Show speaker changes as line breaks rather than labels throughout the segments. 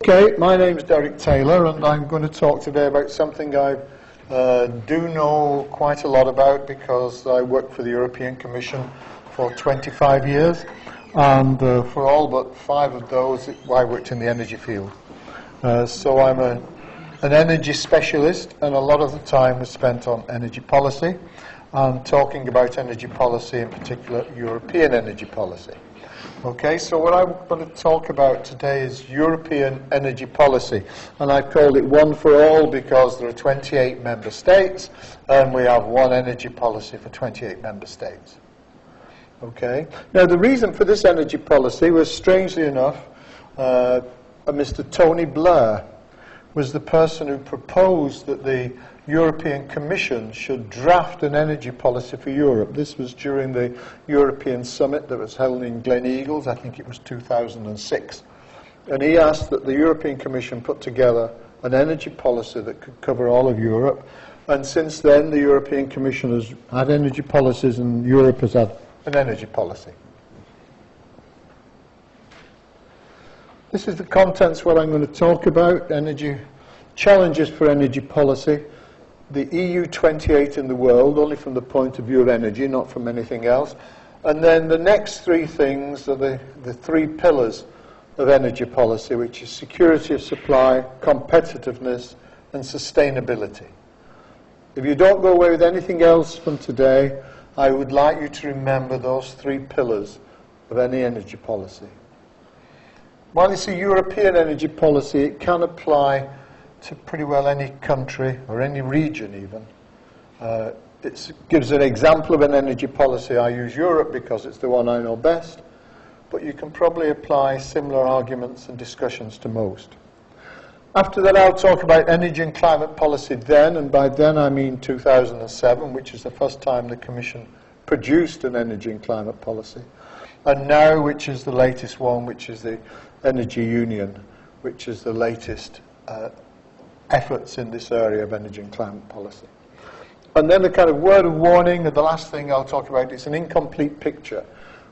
Okay, my name's Derek Taylor, and I'm going to talk today about something I do know quite a lot about because I worked for the European Commission for 25 years, and for all but 5 of those I worked in the energy field. So I'm an energy specialist, and a lot of the time was spent on energy policy and talking about energy policy, in particular European energy policy. Okay, so what I'm going to talk about today is European energy policy, and I've called it One for All because there are 28 member states and we have one energy policy for 28 member states. Okay, now the reason for this energy policy was, strangely enough, Mr. Tony Blair was the person who proposed that the European Commission should draft an energy policy for Europe. This was during the European Summit that was held in Gleneagles, I think it was 2006. And he asked that the European Commission put together an energy policy that could cover all of Europe. And since then, the European Commission has had energy policies, and Europe has had an energy policy. This is the contents what I'm going to talk about: energy challenges for energy policy. The EU 28 in the world, only from the point of view of energy, not from anything else. And then the next 3 things are the 3 pillars of energy policy, which is security of supply, competitiveness, and sustainability. If you don't go away with anything else from today, I would like you to remember those 3 pillars of any energy policy. While it's a European energy policy, it can apply to pretty well any country or any region even. It gives an example of an energy policy. I use Europe because it's the one I know best, but you can probably apply similar arguments and discussions to most. After that, I'll talk about energy and climate policy then, and by then I mean 2007, which is the first time the Commission produced an energy and climate policy, and now, which is the latest one, which is the Energy Union, which is the latest efforts in this area of energy and climate policy. And then a kind of word of warning, and the last thing I'll talk about is an incomplete picture.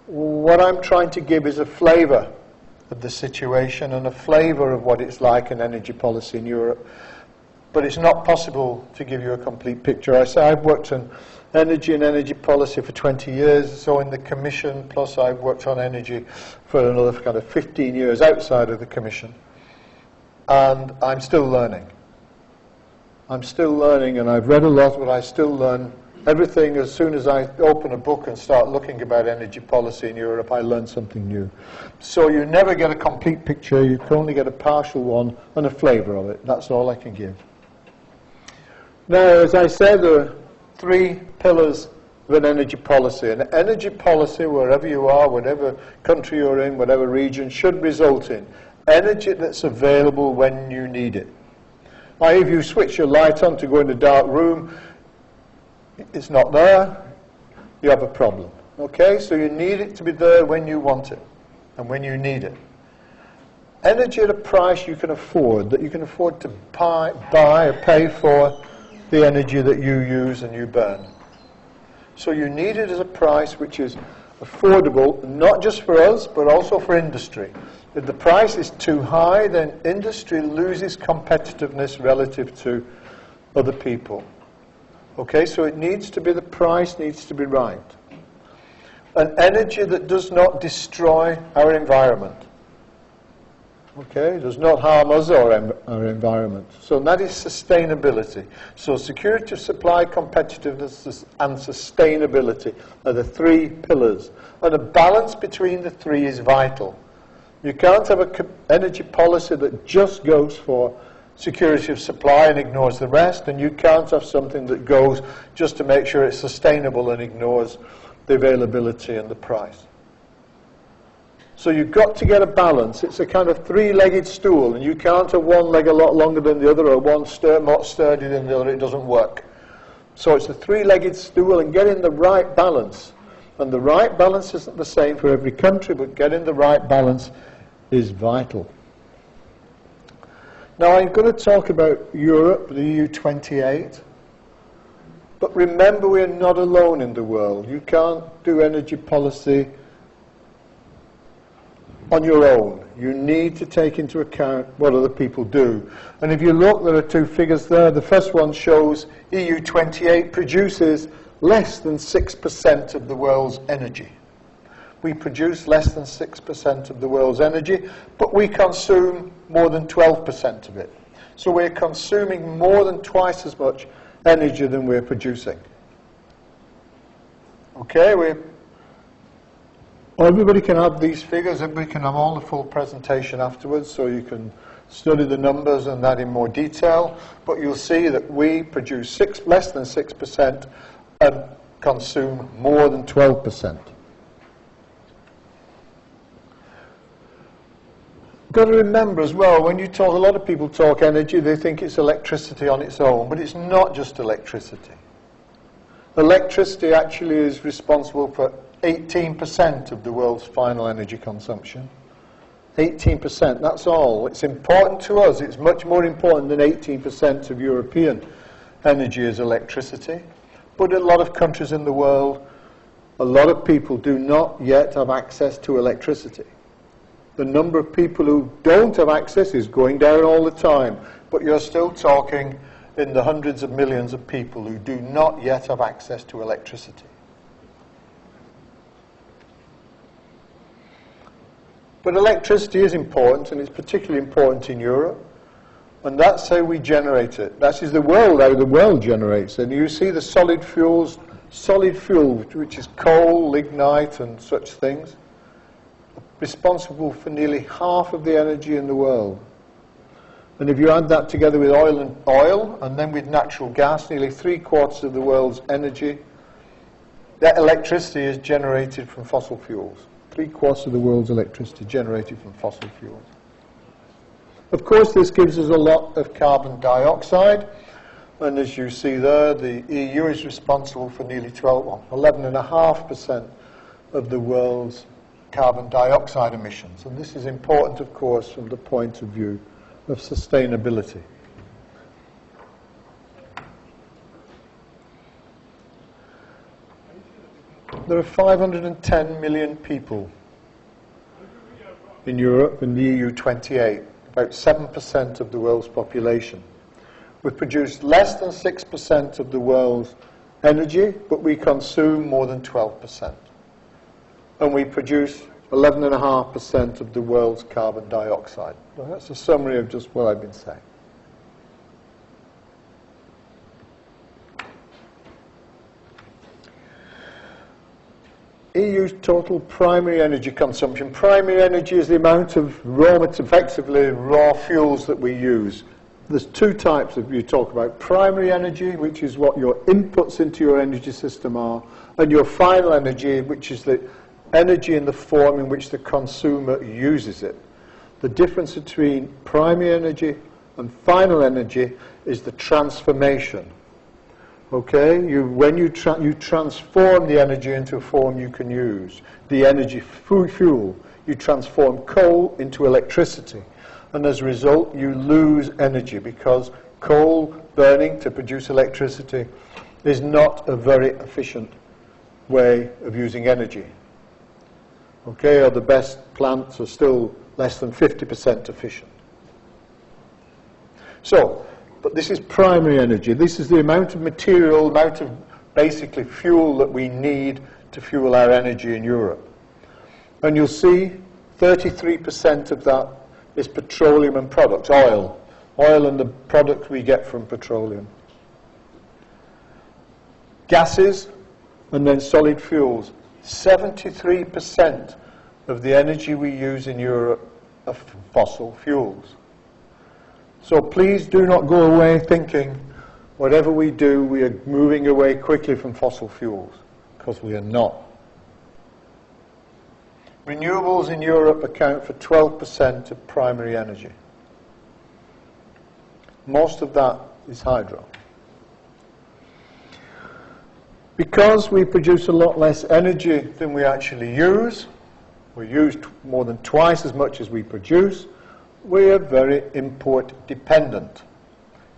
What I'm trying to give is a flavour of the situation and a flavour of what it's like in energy policy in Europe. But it's not possible to give you a complete picture. I say I've worked on energy and energy policy for 20 years, so in the Commission, plus I've worked on energy for another kind of 15 years outside of the Commission. And I'm still learning. I'm still learning, and I've read a lot, but I still learn everything. As soon as I open a book and start looking about energy policy in Europe, I learn something new. So you never get a complete picture, you can only get a partial one and a flavour of it. That's all I can give. Now, as I said, there are 3 pillars of an energy policy. An energy policy, wherever you are, whatever country you're in, whatever region, should result in energy that's available when you need it. Now, if you switch your light on to go in a dark room, it's not there, you have a problem. Okay, so you need it to be there when you want it and when you need it. Energy at a price you can afford, that you can afford to buy or pay for the energy that you use and you burn. So you need it as a price which is affordable, not just for us, but also for industry. If the price is too high, then industry loses competitiveness relative to other people. Okay, so it needs to be, the price needs to be right. An energy that does not destroy our environment. Okay, does not harm us or our environment. So that is sustainability. So security of supply, competitiveness, and sustainability are the 3 pillars. And a balance between the 3 is vital. You can't have an energy policy that just goes for security of supply and ignores the rest, and you can't have something that goes just to make sure it's sustainable and ignores the availability and the price. So you've got to get a balance. It's a kind of 3-legged stool, and you can't have one leg a lot longer than the other or one more sturdy than the other. It doesn't work. So it's a 3-legged stool, and getting the right balance. And the right balance isn't the same for every country, but getting the right balance is vital. Now, I'm going to talk about Europe, the EU 28. But remember, we are not alone in the world. You can't do energy policy on your own. You need to take into account what other people do. And if you look, there are two figures there. The first one shows EU28 produces less than 6% of the world's energy. We produce less than 6% of the world's energy, but we consume more than 12% of it. So we're consuming more than twice as much energy than we're producing. Okay, everybody can have these figures, everybody can have all the full presentation afterwards, so you can study the numbers and that in more detail, but you'll see that we produce less than 6% and consume more than 12%. Got to remember as well, when you talk, a lot of people talk energy, they think it's electricity on its own, but it's not just electricity. Electricity actually is responsible for 18% of the world's final energy consumption. 18%, that's all. It's important to us. It's much more important than 18% of European energy is electricity. But in a lot of countries in the world, a lot of people do not yet have access to electricity. The number of people who don't have access is going down all the time, but you're still talking in the hundreds of millions of people who do not yet have access to electricity. But electricity is important, and it's particularly important in Europe, and that's how we generate it. That is the world, how the world generates it. And you see the solid fuel, which is coal, lignite, and such things, responsible for nearly half of the energy in the world. And if you add that together with oil and then with natural gas, nearly 3/4 of the world's energy, that electricity is generated from fossil fuels. 3/4 of the world's electricity generated from fossil fuels. Of course, this gives us a lot of carbon dioxide, and as you see there, the EU is responsible for nearly 11.5% of the world's carbon dioxide emissions. And this is important, of course, from the point of view of sustainability. There are 510 million people in Europe and the EU28, about 7% of the world's population. We produce less than 6% of the world's energy, but we consume more than 12%. And we produce 11.5% of the world's carbon dioxide. So that's a summary of just what I've been saying. EU's total primary energy consumption. Primary energy is the amount of effectively raw fuels that we use. There's two types of you talk about. Primary energy, which is what your inputs into your energy system are, and your final energy, which is the energy in the form in which the consumer uses it. The difference between primary energy and final energy is the transformation. Okay, when you transform the energy into a form you can use, the energy fuel, you transform coal into electricity, and as a result you lose energy because coal burning to produce electricity is not a very efficient way of using energy. Okay, or the best plants are still less than 50% efficient. So, but this is primary energy. This is the amount of material, amount of basically fuel that we need to fuel our energy in Europe. And you'll see 33% of that is petroleum and products, oil and the product we get from petroleum. Gases and then solid fuels. 73% of the energy we use in Europe are fossil fuels. So please do not go away thinking whatever we do, we are moving away quickly from fossil fuels, because we are not. Renewables in Europe account for 12% of primary energy. Most of that is hydro. Because we produce a lot less energy than we actually use, we use more than twice as much as we produce, we are very import dependent.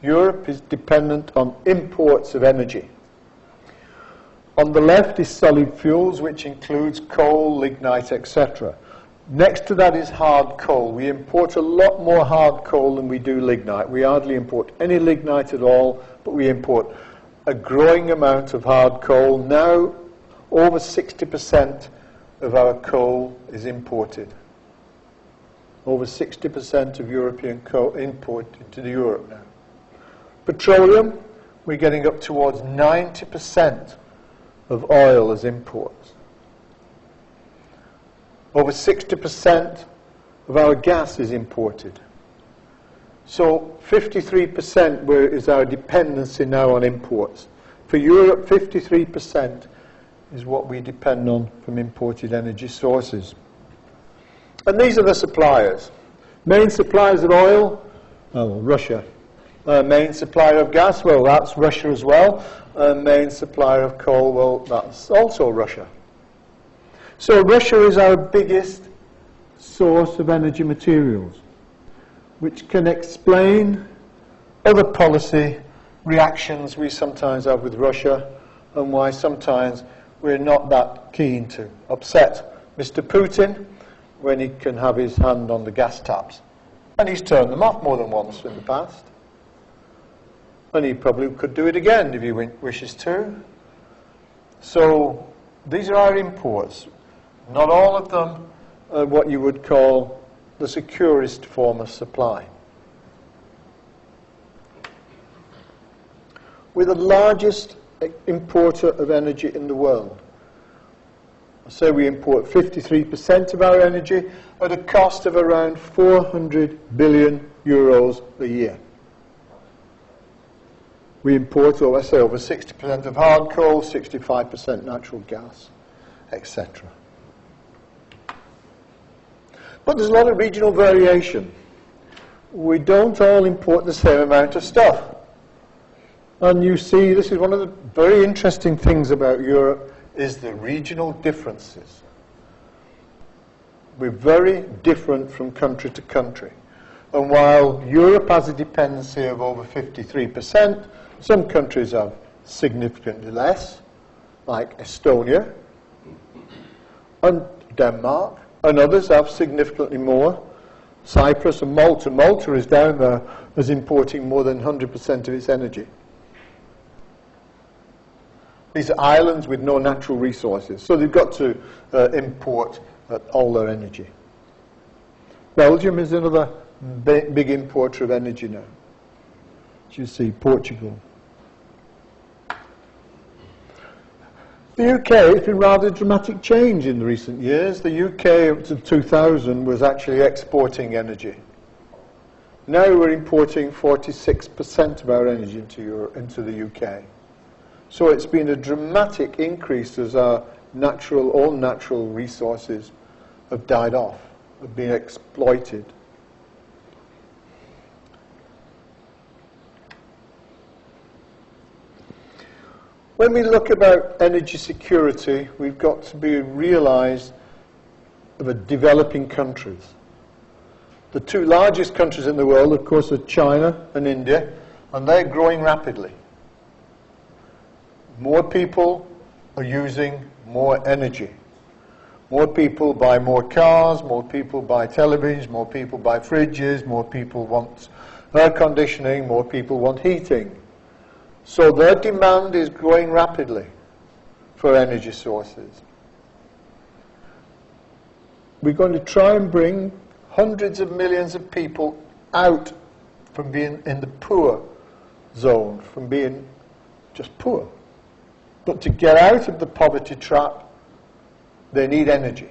Europe is dependent on imports of energy. On the left is solid fuels, which includes coal, lignite, etc. Next to that is hard coal. We import a lot more hard coal than we do lignite. We hardly import any lignite at all, but we import a growing amount of hard coal. Now, over 60% of our coal is imported. Over 60% of European coal imported to Europe now. Petroleum, we're getting up towards 90% of oil as imports. Over 60% of our gas is imported. So 53% is our dependency now on imports. For Europe, 53% is what we depend on from imported energy sources. And these are the suppliers. Main suppliers of oil, Russia. Main supplier of gas, well, that's Russia as well. Main supplier of coal, well, that's also Russia. So Russia is our biggest source of energy materials, which can explain other policy reactions we sometimes have with Russia and why sometimes we're not that keen to upset Mr. Putin when he can have his hand on the gas taps. And he's turned them off more than once in the past. And he probably could do it again if he wishes to. So these are our imports. Not all of them are what you would call the securest form of supply. We're the largest importer of energy in the world. So we import 53% of our energy at a cost of around 400 billion euros a year. We import, over 60% of hard coal, 65% natural gas, etc. But there's a lot of regional variation. We don't all import the same amount of stuff. And you see, this is one of the very interesting things about Europe, is the regional differences. We're very different from country to country. And while Europe has a dependency of over 53%, some countries have significantly less, like Estonia and Denmark, and others have significantly more. Cyprus and Malta. Malta is down there as importing more than 100% of its energy. These are islands with no natural resources, so they've got to import all their energy. Belgium is another big importer of energy now. As you see, Portugal. The UK has been rather dramatic change in the recent years. The UK up to 2000 was actually exporting energy. Now we're importing 46% of our energy into the UK. So it's been a dramatic increase as our all natural resources have died off, have been exploited. When we look about energy security, we've got to be realised of the developing countries. The two largest countries in the world, of course, are China and India, and they're growing rapidly. More people are using more energy. More people buy more cars, more people buy televisions, more people buy fridges, more people want air conditioning, more people want heating. So their demand is growing rapidly for energy sources. We're going to try and bring hundreds of millions of people out from being in the poor zone, from being just poor. But to get out of the poverty trap, they need energy.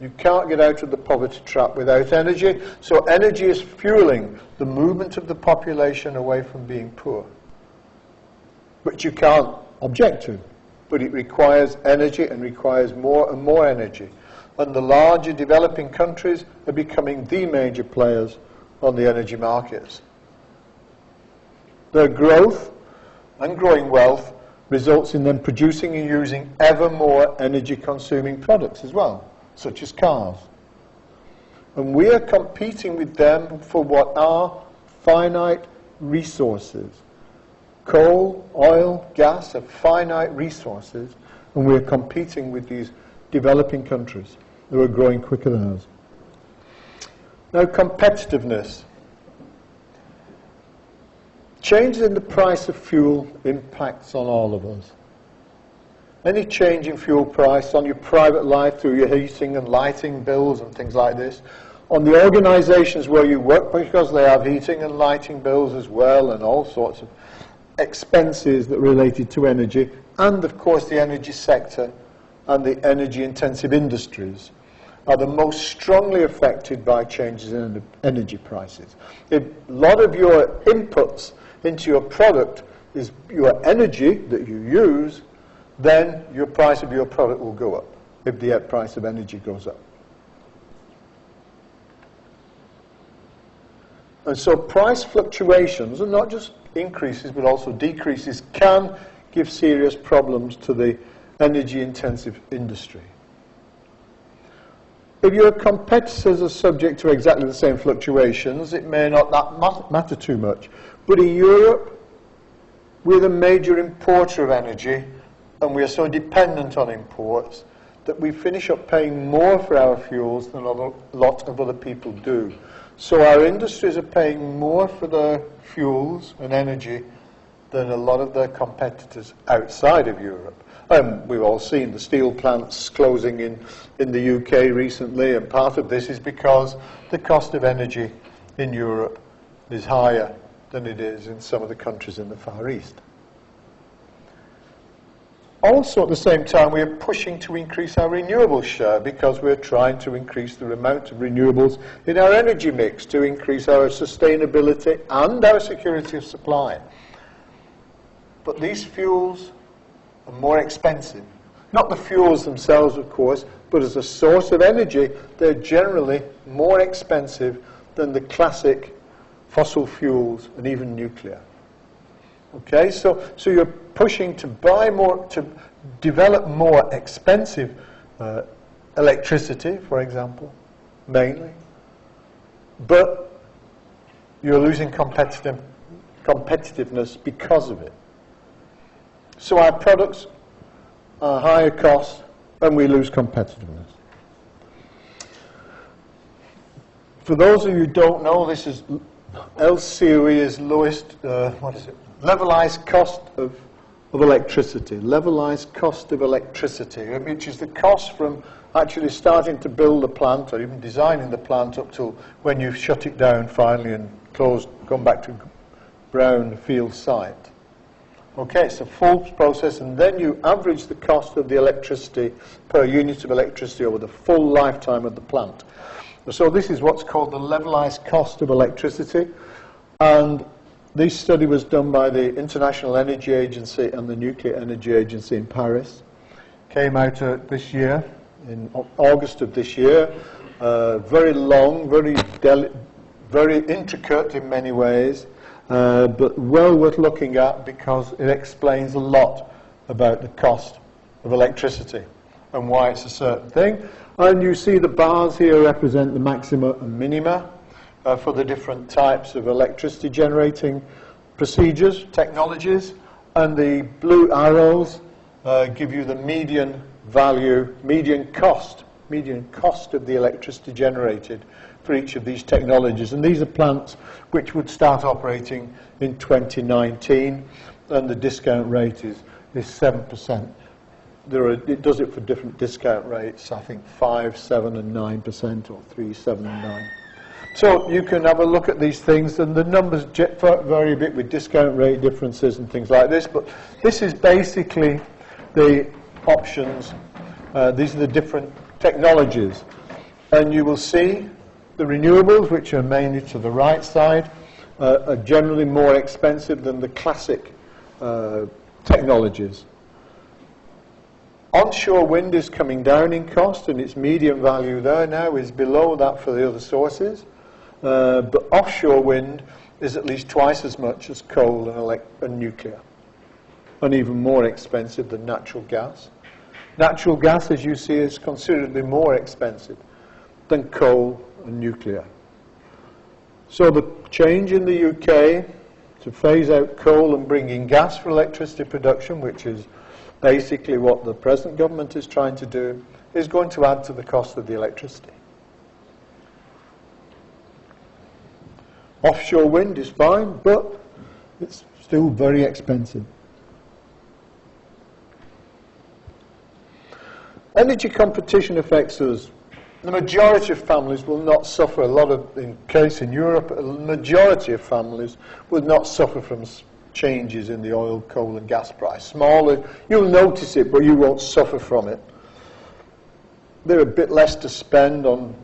You can't get out of the poverty trap without energy. So energy is fueling the movement of the population away from being poor, which you can't object to. But it requires energy and requires more and more energy. And the larger developing countries are becoming the major players on the energy markets. Their growth and growing wealth results in them producing and using ever more energy-consuming products as well, such as cars. And we are competing with them for what are finite resources. Coal, oil, gas are finite resources, and we're competing with these developing countries. who are growing quicker than us. Now, competitiveness. Changes in the price of fuel impacts on all of us. Any change in fuel price on your private life through your heating and lighting bills and things like this, on the organisations where you work because they have heating and lighting bills as well and all sorts of expenses that are related to energy, and of course the energy sector and the energy intensive industries are the most strongly affected by changes in energy prices. If a lot of your inputs into your product is your energy that you use, then your price of your product will go up if the price of energy goes up. And so price fluctuations, and not just increases but also decreases, can give serious problems to the energy intensive industry. If your competitors are subject to exactly the same fluctuations, it may not matter too much. But in Europe, we're the major importer of energy, and we are so dependent on imports that we finish up paying more for our fuels than a lot of other people do. So our industries are paying more for their fuels and energy than a lot of their competitors outside of Europe. We've all seen the steel plants closing in the UK recently, and part of this is because the cost of energy in Europe is higher than it is in some of the countries in the Far East. Also, at the same time, we are pushing to increase our renewables share because we're trying to increase the amount of renewables in our energy mix to increase our sustainability and our security of supply. But these fuels are more expensive. Not the fuels themselves, of course, but as a source of energy, they're generally more expensive than the classic fossil fuels and even nuclear. Okay, so you're pushing to buy more, to develop more expensive electricity, for example, mainly, but you're losing competitiveness because of it. So our products are higher cost and we lose competitiveness. For those of you who don't know, this is LCOE is lowest, levelized cost of electricity. Levelized cost of electricity, which is the cost from actually starting to build the plant or even designing the plant up till when you've shut it down finally and gone back to brown field site. Okay, it's a full process, and then you average the cost of the electricity per unit of electricity over the full lifetime of the plant. So this is what's called the levelized cost of electricity, and this study was done by the International Energy Agency and the Nuclear Energy Agency in Paris. Came out this year, in August of this year. Very long, very intricate in many ways, but well worth looking at because it explains a lot about the cost of electricity and why it's a certain thing. And you see the bars here represent the maxima and minima for the different types of electricity generating procedures, technologies, and the blue arrows give you the median value, median cost of the electricity generated for each of these technologies. And these are plants which would start operating in 2019, and the discount rate is 7%. It does it for different discount rates, I think 5, 7 and 9%, or 3, 7 and 9. So you can have a look at these things, and the numbers vary a bit with discount rate differences and things like this, but this is basically the options. These are the different technologies. And you will see the renewables, which are mainly to the right side, are generally more expensive than the classic technologies. Onshore wind is coming down in cost, and its median value there now is below that for the other sources. But offshore wind is at least twice as much as coal and nuclear, and even more expensive than natural gas. Natural gas, as you see, is considerably more expensive than coal and nuclear. So the change in the UK to phase out coal and bring in gas for electricity production, which is basically what the present government is trying to do, is going to add to the cost of the electricity. Offshore wind is fine, but it's still very expensive. Energy competition affects us. The majority of families will not suffer. In Europe, a majority of families will not suffer from changes in the oil, coal and gas price. Smaller, you'll notice it, but you won't suffer from it. They're a bit less to spend on,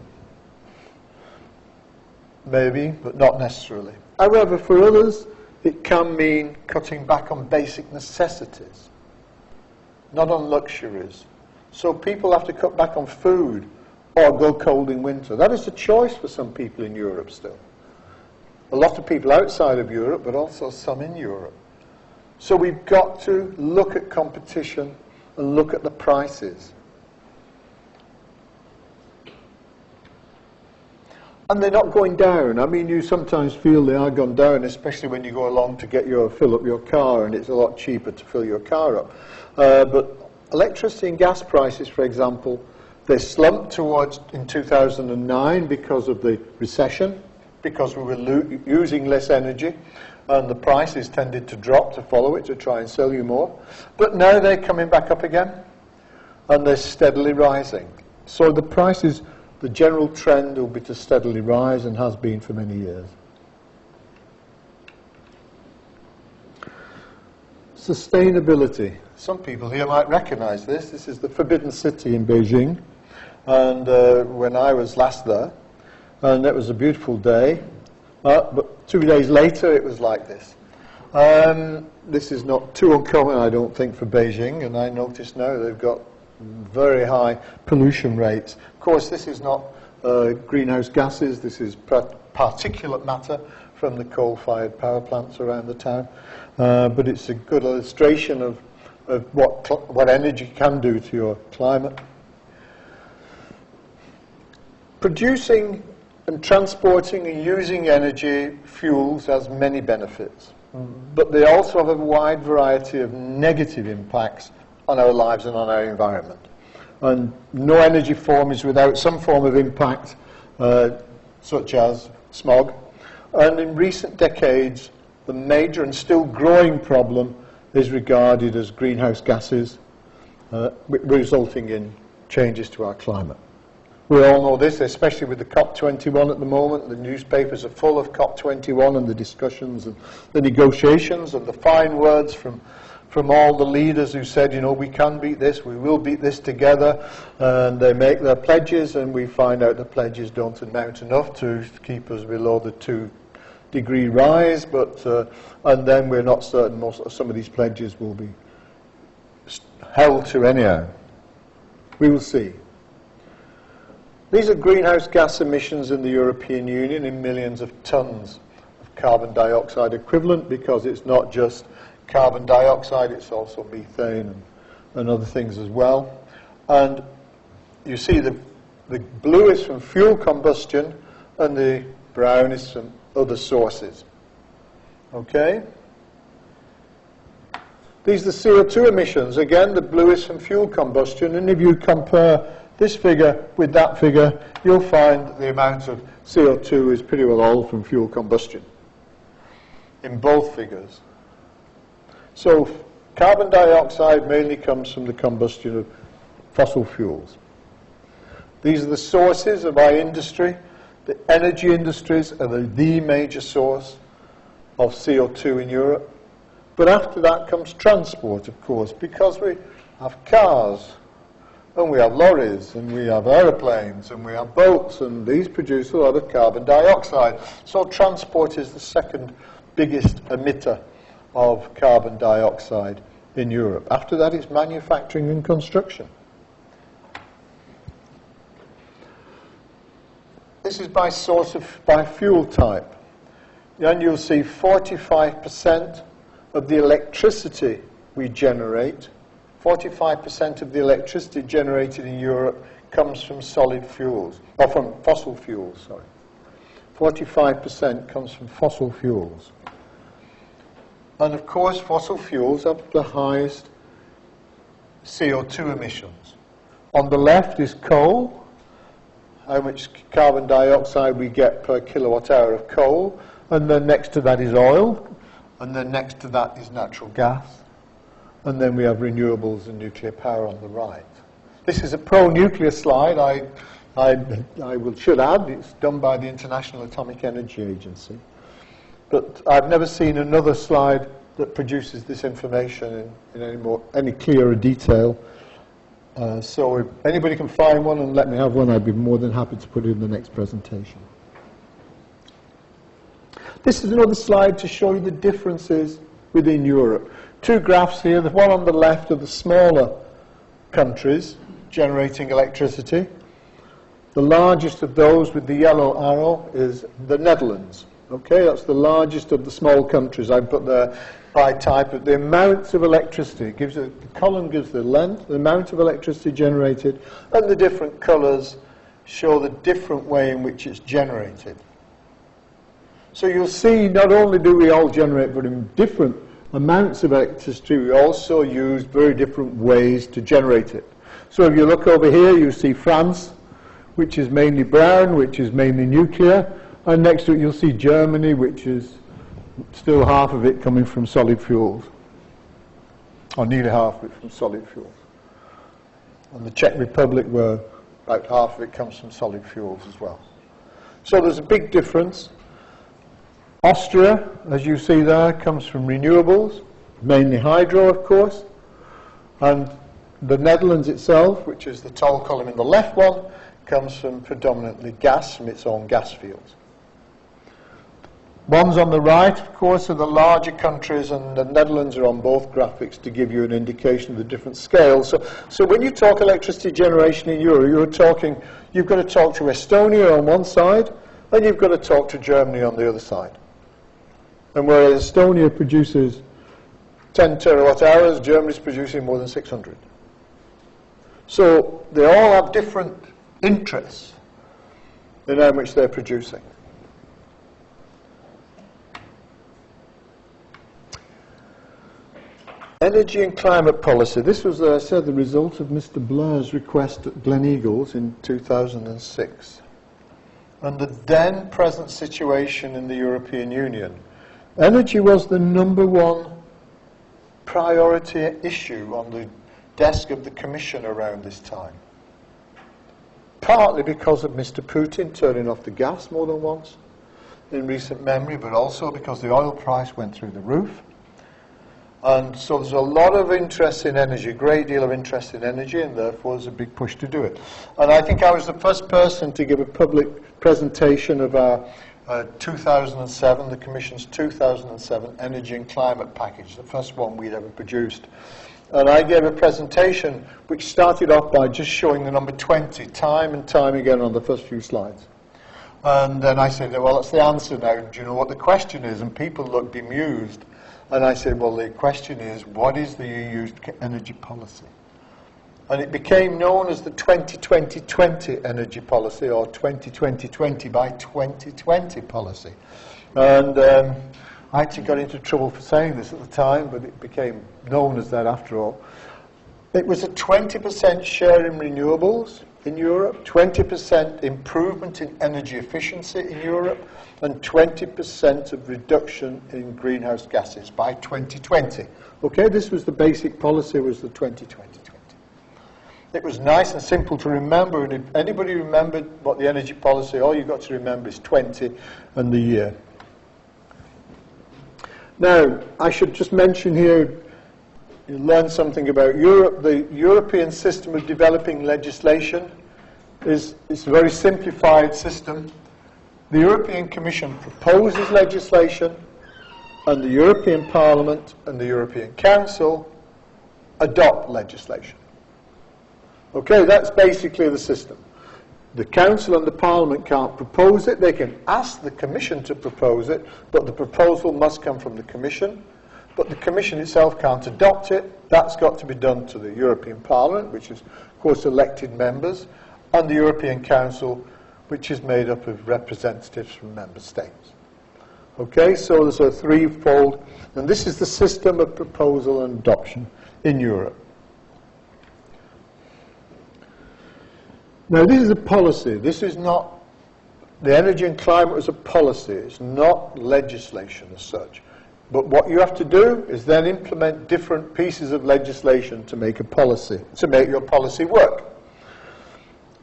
maybe, but not necessarily. However, for others, it can mean cutting back on basic necessities, not on luxuries. So people have to cut back on food or go cold in winter. That is a choice for some people in Europe still. A lot of people outside of Europe, but also some in Europe. So we've got to look at competition and look at the prices. And they're not going down. I mean, you sometimes feel they are going down, especially when you go along to fill up your car, and it's a lot cheaper to fill your car up. But electricity and gas prices, for example, they slumped in 2009 because of the recession, because we were using less energy, and the prices tended to drop to follow it, to try and sell you more. But now they're coming back up again, and they're steadily rising. So the prices, the general trend will be to steadily rise, and has been for many years. Sustainability. Some people here might recognize this. This is the Forbidden City in Beijing. And when I was last there, and it was a beautiful day, but 2 days later it was like this. This is not too uncommon, I don't think, for Beijing, and I notice now they've got very high pollution rates. Of course, this is not greenhouse gases, this is particulate matter from the coal-fired power plants around the town, but it's a good illustration of what energy can do to your climate. Producing and transporting and using energy fuels has many benefits, but they also have a wide variety of negative impacts on our lives and on our environment. And no energy form is without some form of impact, such as smog. And in recent decades, the major and still growing problem is regarded as greenhouse gases, resulting in changes to our climate. We all know this, especially with the COP21 at the moment. The newspapers are full of COP21 and the discussions and the negotiations and the fine words from all the leaders who said, you know, we can beat this, we will beat this together, and they make their pledges, and we find out the pledges don't amount enough to keep us below the 2-degree rise, and then we're not certain some of these pledges will be held to anyhow. We will see. These are greenhouse gas emissions in the European Union in millions of tons of carbon dioxide equivalent, because it's not just carbon dioxide, it's also methane and other things as well. And you see the blue is from fuel combustion and the brown is from other sources. Okay? These are the CO2 emissions. Again, the blue is from fuel combustion, and if you compare this figure with that figure, you'll find that the amount of CO2 is pretty well all from fuel combustion in both figures. So carbon dioxide mainly comes from the combustion of fossil fuels. These are the sources of our industry. The energy industries are the major source of CO2 in Europe. But after that comes transport, of course, because we have cars, and we have lorries, and we have aeroplanes, and we have boats, and these produce a lot of carbon dioxide. So transport is the second biggest emitter of carbon dioxide in Europe. After that, it's manufacturing and construction. This is by fuel type. And you'll see 45% of the electricity we generate, 45% of the electricity generated in Europe comes from solid fuels, or from fossil fuels, sorry. 45% comes from fossil fuels. And of course, fossil fuels have the highest CO2 emissions. On the left is coal, how much carbon dioxide we get per kilowatt hour of coal, and then next to that is oil, and then next to that is natural gas, and then we have renewables and nuclear power on the right. This is a pro-nuclear slide. I should add, it's done by the International Atomic Energy Agency. But I've never seen another slide that produces this information in any clearer detail. So if anybody can find one and let me have one, I'd be more than happy to put it in the next presentation. This is another slide to show you the differences within Europe. Two graphs here. The one on the left are the smaller countries generating electricity. The largest of those with the yellow arrow is the Netherlands. Okay, that's the largest of the small countries. I put there by type of the amounts of electricity. The column gives the length, the amount of electricity generated, and the different colours show the different way in which it's generated. So you'll see not only do we all generate very different amounts of electricity, we also use very different ways to generate it. So if you look over here, you see France, which is mainly brown, which is mainly nuclear, and next to it you'll see Germany, which is still half of it coming from solid fuels, or nearly half of it from solid fuels. And the Czech Republic, where about half of it comes from solid fuels as well. So there's a big difference. Austria, as you see there, comes from renewables, mainly hydro, of course, and the Netherlands itself, which is the tall column in the left one, comes from predominantly gas from its own gas fields. Ones on the right, of course, are the larger countries, and the Netherlands are on both graphics to give you an indication of the different scales. So when you talk electricity generation in Europe, you've got to talk to Estonia on one side, and you've got to talk to Germany on the other side. And whereas Estonia produces 10 terawatt hours, Germany's producing more than 600. So they all have different interests in how much they're producing. Energy and climate policy. This was, as I said, the result of Mr. Blair's request at Gleneagles in 2006. And the then present situation in the European Union. Energy was the #1 priority issue on the desk of the Commission around this time. Partly because of Mr. Putin turning off the gas more than once in recent memory, but also because the oil price went through the roof. And so there's a lot of interest in energy, a great deal of interest in energy, and therefore there's a big push to do it. And I think I was the first person to give a public presentation of our 2007, the Commission's 2007 Energy and Climate Package, the first one we'd ever produced. And I gave a presentation which started off by just showing the number 20 time and time again on the first few slides. And then I said, well, that's the answer now. Do you know what the question is? And people looked bemused. And I said, well, the question is, what is the EU's energy policy? And it became known as the 20-20-20 energy policy, or 20-20-20 by 2020 policy. And I actually got into trouble for saying this at the time, but it became known as that after all. It was a 20% share in renewables in Europe, 20% improvement in energy efficiency in Europe, and 20% of reduction in greenhouse gases by 2020. Okay, this was the basic policy, was the 20-20-20. It was nice and simple to remember, and if anybody remembered what the energy policy, all you've got to remember is 20 and the year. Now, I should just mention here, you learn something about Europe. The European system of developing legislation is a very simplified system. The European Commission proposes legislation, and the European Parliament and the European Council adopt legislation. Okay, that's basically the system. The Council and the Parliament can't propose it. They can ask the Commission to propose it, but the proposal must come from the Commission. But the Commission itself can't adopt it. That's got to be done to the European Parliament, which is, of course, elected members, and the European Council, which is made up of representatives from member states. Okay, so there's a threefold, and this is the system of proposal and adoption in Europe. Now this is a policy. This is not, the energy and climate is a policy. It's not legislation as such. But what you have to do is then implement different pieces of legislation to make a policy, to make your policy work.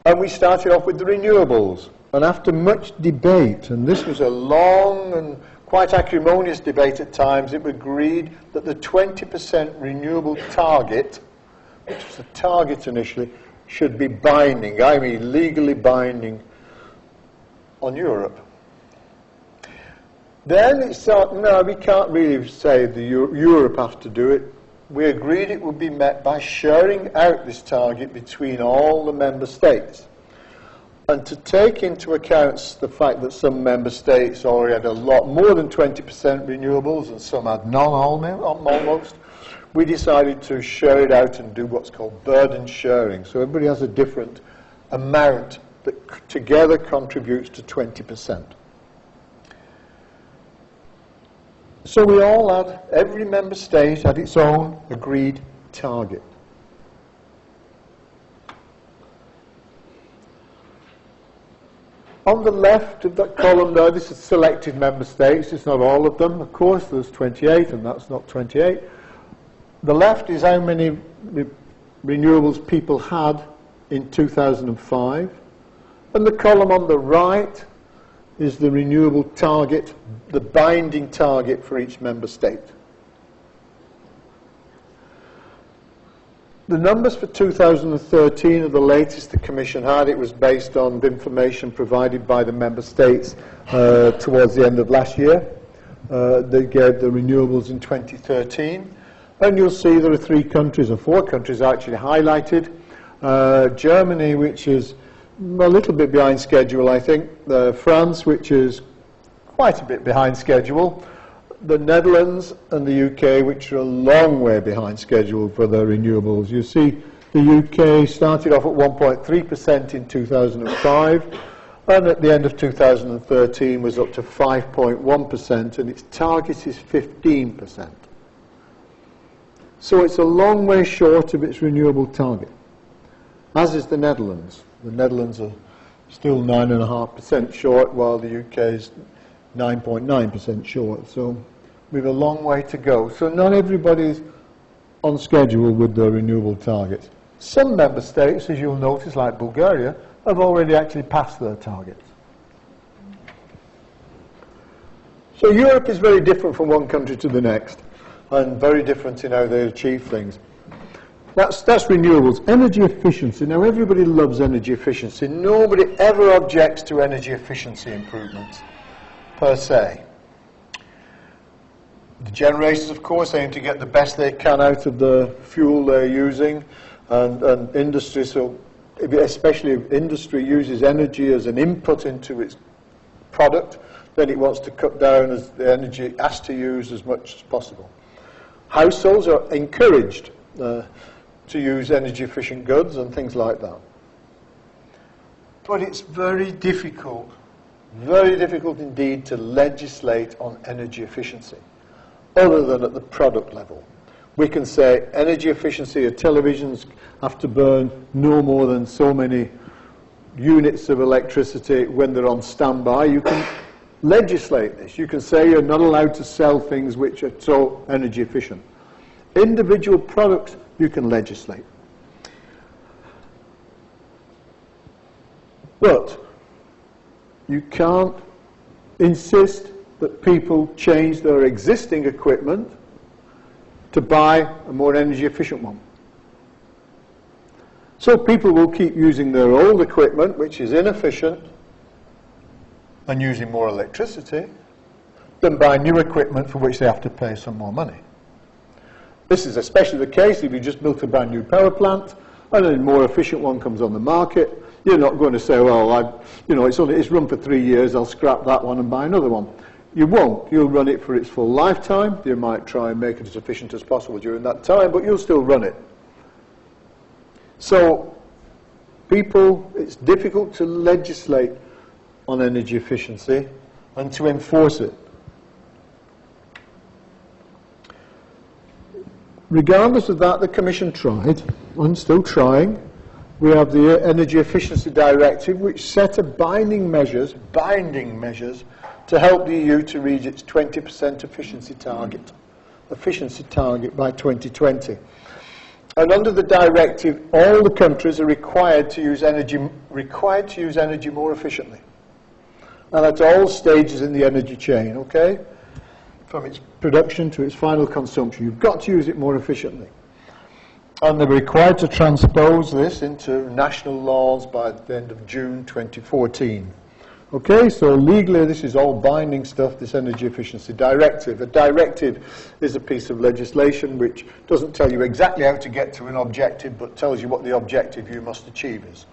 And we started off with the renewables. And after much debate, and this was a long and quite acrimonious debate at times, it was agreed that the 20% renewable target, which was the target initially, should be binding, I mean legally binding, on Europe. Then it started, no, we can't really say Europe has to do it. We agreed it would be met by sharing out this target between all the member states. And to take into account the fact that some member states already had a lot more than 20% renewables and some had none almost, we decided to share it out and do what's called burden sharing. So everybody has a different amount that together contributes to 20%. So we all had, every member state had its own agreed target. On the left of that column there, this is selected member states. It's not all of them, of course. There's 28, and that's not 28. The left is how many renewables people had in 2005. And the column on the right is the renewable target, the binding target for each member state. The numbers for 2013 are the latest the Commission had. It was based on information provided by the member states towards the end of last year. They gave the renewables in 2013. And you'll see there are 3 countries, or 4 countries actually highlighted. Germany, which is a little bit behind schedule, I think. France, which is quite a bit behind schedule. The Netherlands and the UK, which are a long way behind schedule for their renewables. You see the UK started off at 1.3% in 2005, and at the end of 2013 was up to 5.1%, and its target is 15%. So it's a long way short of its renewable target, as is the Netherlands. The Netherlands are still 9.5% short, while the UK is 9.9% short. So we have a long way to go. So not everybody's on schedule with their renewable targets. Some member states, as you'll notice, like Bulgaria, have already actually passed their targets. So Europe is very different from one country to the next, and very different in how they achieve things. That's renewables. Energy efficiency. Now everybody loves energy efficiency. Nobody ever objects to energy efficiency improvements, per se. The generators, of course, aim to get the best they can out of the fuel they're using, and industry, so especially if industry uses energy as an input into its product, then it wants to cut down as the energy it has to use as much as possible. Households are encouraged to use energy efficient goods and things like that. But it's very difficult indeed to legislate on energy efficiency, other than at the product level. We can say energy efficiency of televisions have to burn no more than so many units of electricity when they're on standby. You can legislate this. You can say you're not allowed to sell things which are so energy efficient. Individual products, you can legislate. But you can't insist that people change their existing equipment to buy a more energy efficient one. So people will keep using their old equipment, which is inefficient and using more electricity, than buy new equipment for which they have to pay some more money. This is especially the case if you just built a brand new power plant and a more efficient one comes on the market. You're not going to say, well, it's run for 3 years, I'll scrap that one and buy another one. You won't. You'll run it for its full lifetime. You might try and make it as efficient as possible during that time, but you'll still run it. So it's difficult to legislate on energy efficiency and to enforce it. Regardless of that, the Commission tried, and still trying, We have the Energy Efficiency Directive, which set a binding measures to help the EU to reach its 20% efficiency target by 2020. And under the directive, all the countries are required to use energy more efficiently, and at all stages in the energy chain. Okay, from its production to its final consumption, you've got to use it more efficiently. And they're required to transpose this into national laws by the end of June 2014. Okay, so legally this is all binding stuff, this Energy Efficiency Directive. A directive is a piece of legislation which doesn't tell you exactly how to get to an objective, but tells you what the objective you must achieve is.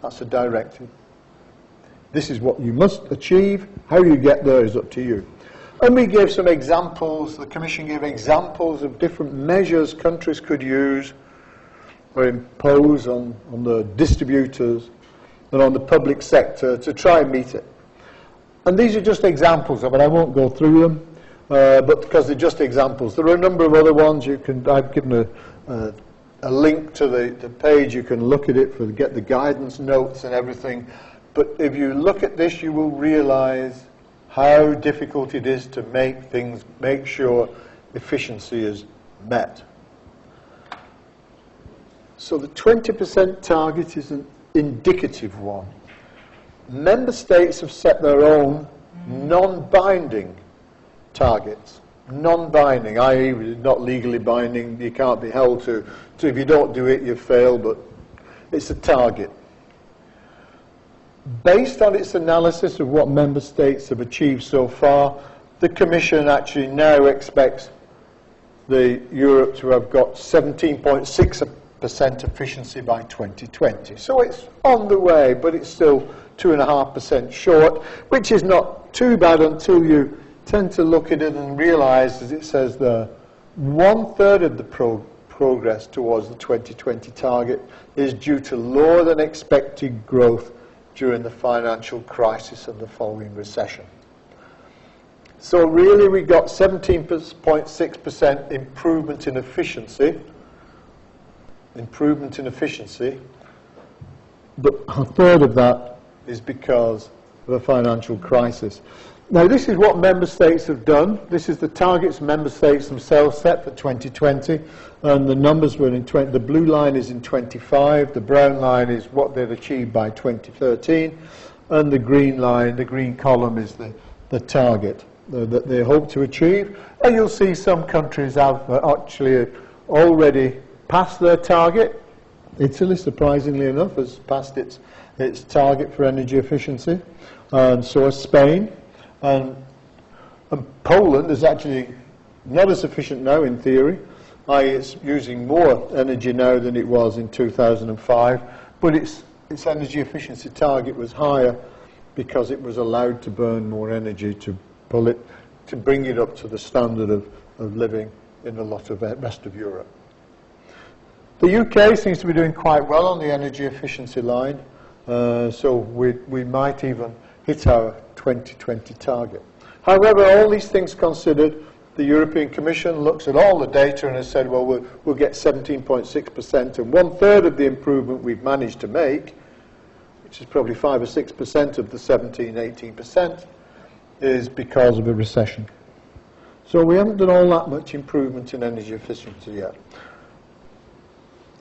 That's a directive. This is what you must achieve. How you get there is up to you. And we gave some examples, the Commission gave examples of different measures countries could use or impose on the distributors and on the public sector to try and meet it. And these are just examples of it. I won't go through them, but because they're just examples. There are a number of other ones. I've given a link to the page. You can look at it to get the guidance notes and everything. But if you look at this, you will realize how difficult it is to make sure efficiency is met. So the 20% target is an indicative one. Member states have set their own non-binding targets. Non-binding, i.e. not legally binding, you can't be held to. So if you don't do it, you fail, but it's a target. Based on its analysis of what member states have achieved so far, the Commission actually now expects Europe to have got 17.6% efficiency by 2020. So it's on the way, but it's still 2.5% short, which is not too bad until you tend to look at it and realise, as it says there, 1/3 of the progress towards the 2020 target is due to lower than expected growth during the financial crisis and the following recession. So really we got 17.6% improvement in efficiency, but 1/3 of that is because of a financial crisis. Now this is what member states have done. This is the targets member states themselves set for 2020, and the numbers were in the blue line is in 25, the brown line is what they've achieved by 2013, and the green line, the green column is the target that they hope to achieve. And you'll see some countries have actually already passed their target. Italy, surprisingly enough, has passed its target for energy efficiency, and so has Spain. And Poland is actually not as efficient now in theory. It's using more energy now than it was in 2005, but its energy efficiency target was higher because it was allowed to burn more energy to bring it up to the standard of living in a lot of the rest of Europe. The UK seems to be doing quite well on the energy efficiency line, so we might even hit our 2020 target. However, all these things considered, the European Commission looks at all the data and has said, well, we'll get 17.6%, and 1/3 of the improvement we've managed to make, which is probably 5 or 6% of the 17-18%, is because of a recession. So we haven't done all that much improvement in energy efficiency yet.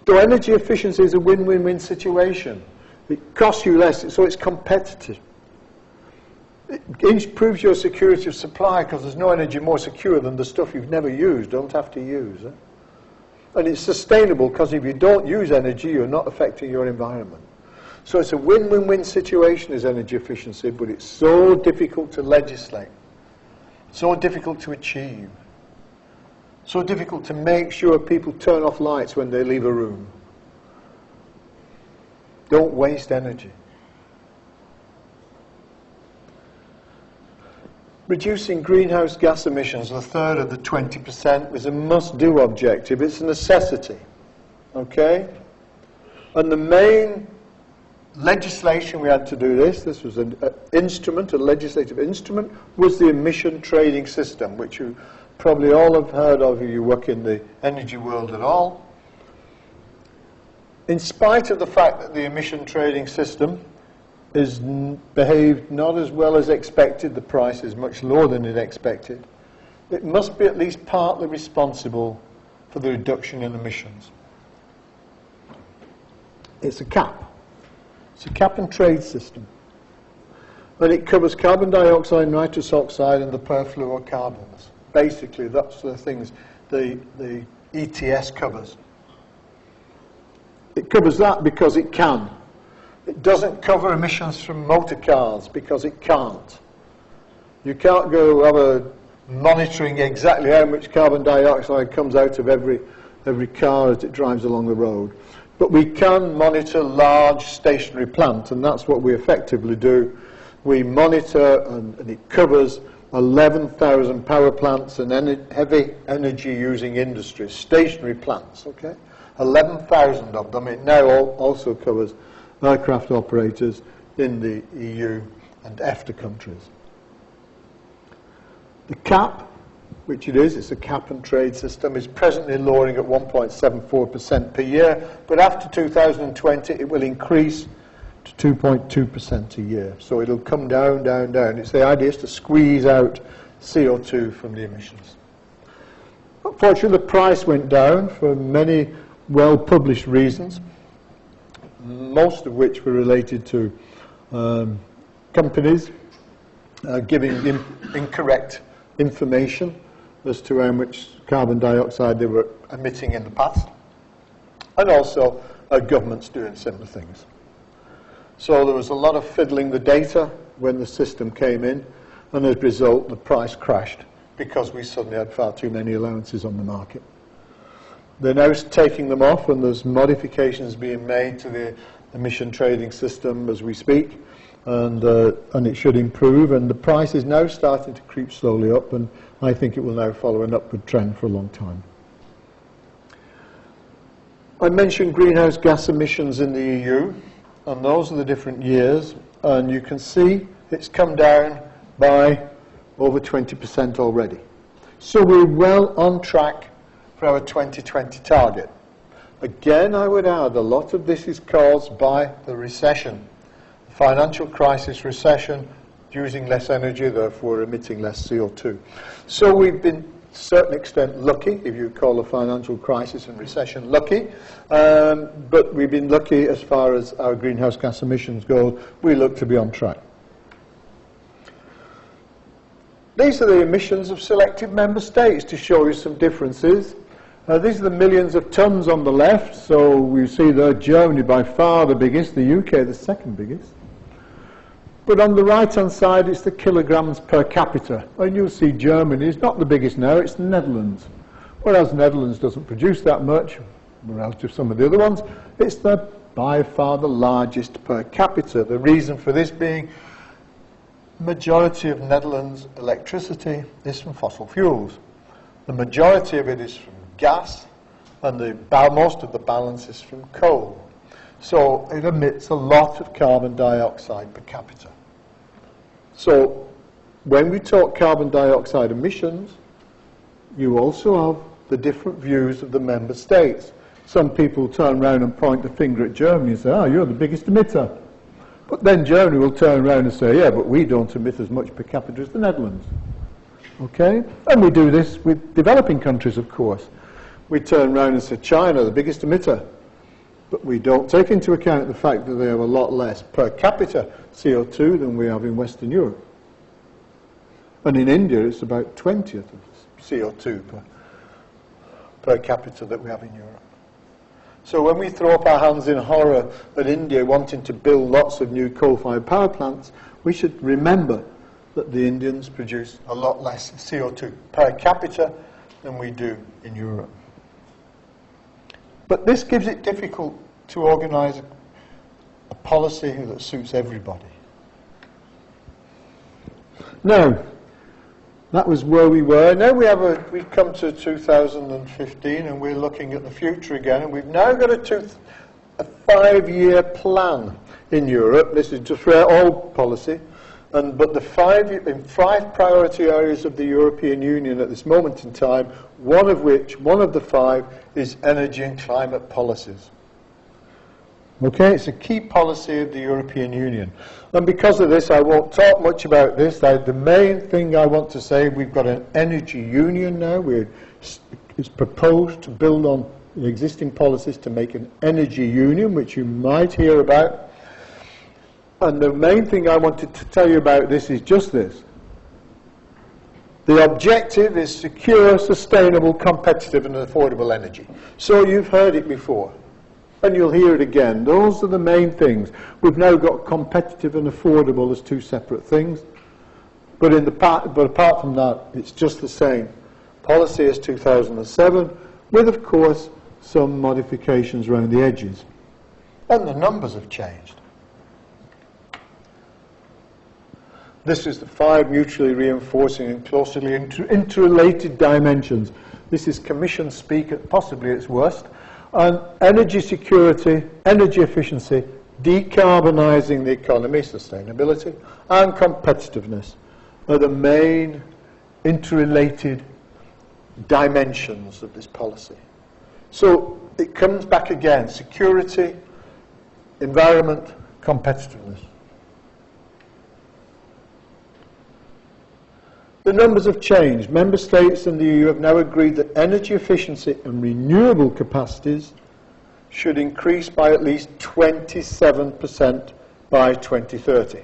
So energy efficiency is a win-win-win situation. It costs you less, so it's competitive. It improves your security of supply because there's no energy more secure than the stuff you've never used, don't have to use. And it's sustainable because if you don't use energy, you're not affecting your environment. So it's a win-win-win situation is energy efficiency, but it's so difficult to legislate, so difficult to achieve, so difficult to make sure people turn off lights when they leave a room. Don't waste energy. Reducing greenhouse gas emissions, 1/3 of the 20%, is a must-do objective. It's a necessity. Okay? And the main legislation we had to do this was an instrument, a legislative instrument, was the emission trading system, which you probably all have heard of if you work in the energy world at all. in spite of the fact that the emission trading system is behaved not as well as expected, the price is much lower than it expected, it must be at least partly responsible for the reduction in emissions. It's a cap. It's a cap and trade system. And it covers carbon dioxide, nitrous oxide, and the perfluorocarbons. Basically, that's the things the ETS covers. It covers that because it can. It doesn't cover emissions from motor cars because it can't. You can't go have a monitoring exactly how much carbon dioxide comes out of every car as it drives along the road. But we can monitor large stationary plants, and that's what we effectively do. We monitor, and it covers 11,000 power plants and heavy energy using industries, stationary plants, okay? 11,000 of them. It now also covers aircraft operators in the EU and EFTA countries. The cap, which it's a cap and trade system, is presently lowering at 1.74% per year, but after 2020 it will increase to 2.2% a year. So it'll come down, down, down. It's the idea is to squeeze out CO2 from the emissions. Unfortunately, the price went down for many well-published reasons, most of which were related to companies giving incorrect information as to how much carbon dioxide they were emitting in the past, and also governments doing similar things. So there was a lot of fiddling the data when the system came in, and as a result the price crashed because we suddenly had far too many allowances on the market. They're now taking them off, and there's modifications being made to the emission trading system as we speak, and it should improve, and the price is now starting to creep slowly up, and I think it will now follow an upward trend for a long time. I mentioned greenhouse gas emissions in the EU, and those are the different years, and you can see it's come down by over 20% already. So we're well on track for our 2020 target. Again, I would add, a lot of this is caused by the recession, the financial crisis recession, using less energy, therefore emitting less CO2. So we've been, to a certain extent, lucky, if you call a financial crisis and recession lucky, but we've been lucky as far as our greenhouse gas emissions go. We look to be on track. These are the emissions of selected member states to show you some differences. These are the millions of tons on the left, so we see there Germany by far the biggest, the UK the second biggest. But on the right-hand side, it's the kilograms per capita. And you'll see Germany is not the biggest now, it's the Netherlands. Whereas Netherlands doesn't produce that much, relative to some of the other ones, it's by far the largest per capita. The reason for this being, majority of Netherlands' electricity is from fossil fuels. The majority of it is from gas, and most of the balance is from coal. So it emits a lot of carbon dioxide per capita. So when we talk carbon dioxide emissions, you also have the different views of the member states. Some people turn around and point the finger at Germany and say, oh, you're the biggest emitter. But then Germany will turn around and say, yeah, but we don't emit as much per capita as the Netherlands. Okay? And we do this with developing countries, of course. We turn around and say, China, the biggest emitter. But we don't take into account the fact that they have a lot less per capita CO2 than we have in Western Europe. And in India, it's about 20th of CO2 per capita that we have in Europe. So when we throw up our hands in horror at India wanting to build lots of new coal-fired power plants, we should remember that the Indians produce a lot less CO2 per capita than we do in Europe. But this gives it difficult to organise a policy that suits everybody. Now, that was where we were. Now we've come to 2015 and we're looking at the future again, and we've now got a 5-year plan in Europe. This is just for our old policy. But in 5 priority areas of the European Union at this moment in time, one of the 5 is energy and climate policies. Okay, it's a key policy of the European Union. And because of this, I won't talk much about this. The main thing I want to say, we've got an energy union now. It's proposed to build on the existing policies to make an energy union, which you might hear about. And the main thing I wanted to tell you about this is just this. The objective is secure, sustainable, competitive and affordable energy. So you've heard it before, and you'll hear it again. Those are the main things. We've now got competitive and affordable as two separate things, but apart from that, it's just the same. Policy is 2007, with, of course, some modifications around the edges. And the numbers have changed. This is the 5 mutually reinforcing and closely interrelated dimensions. This is Commission speak at possibly its worst. And energy security, energy efficiency, decarbonising the economy, sustainability, and competitiveness are the main interrelated dimensions of this policy. So it comes back again, security, environment, competitiveness. The numbers have changed. Member States and the EU have now agreed that energy efficiency and renewable capacities should increase by at least 27% by 2030.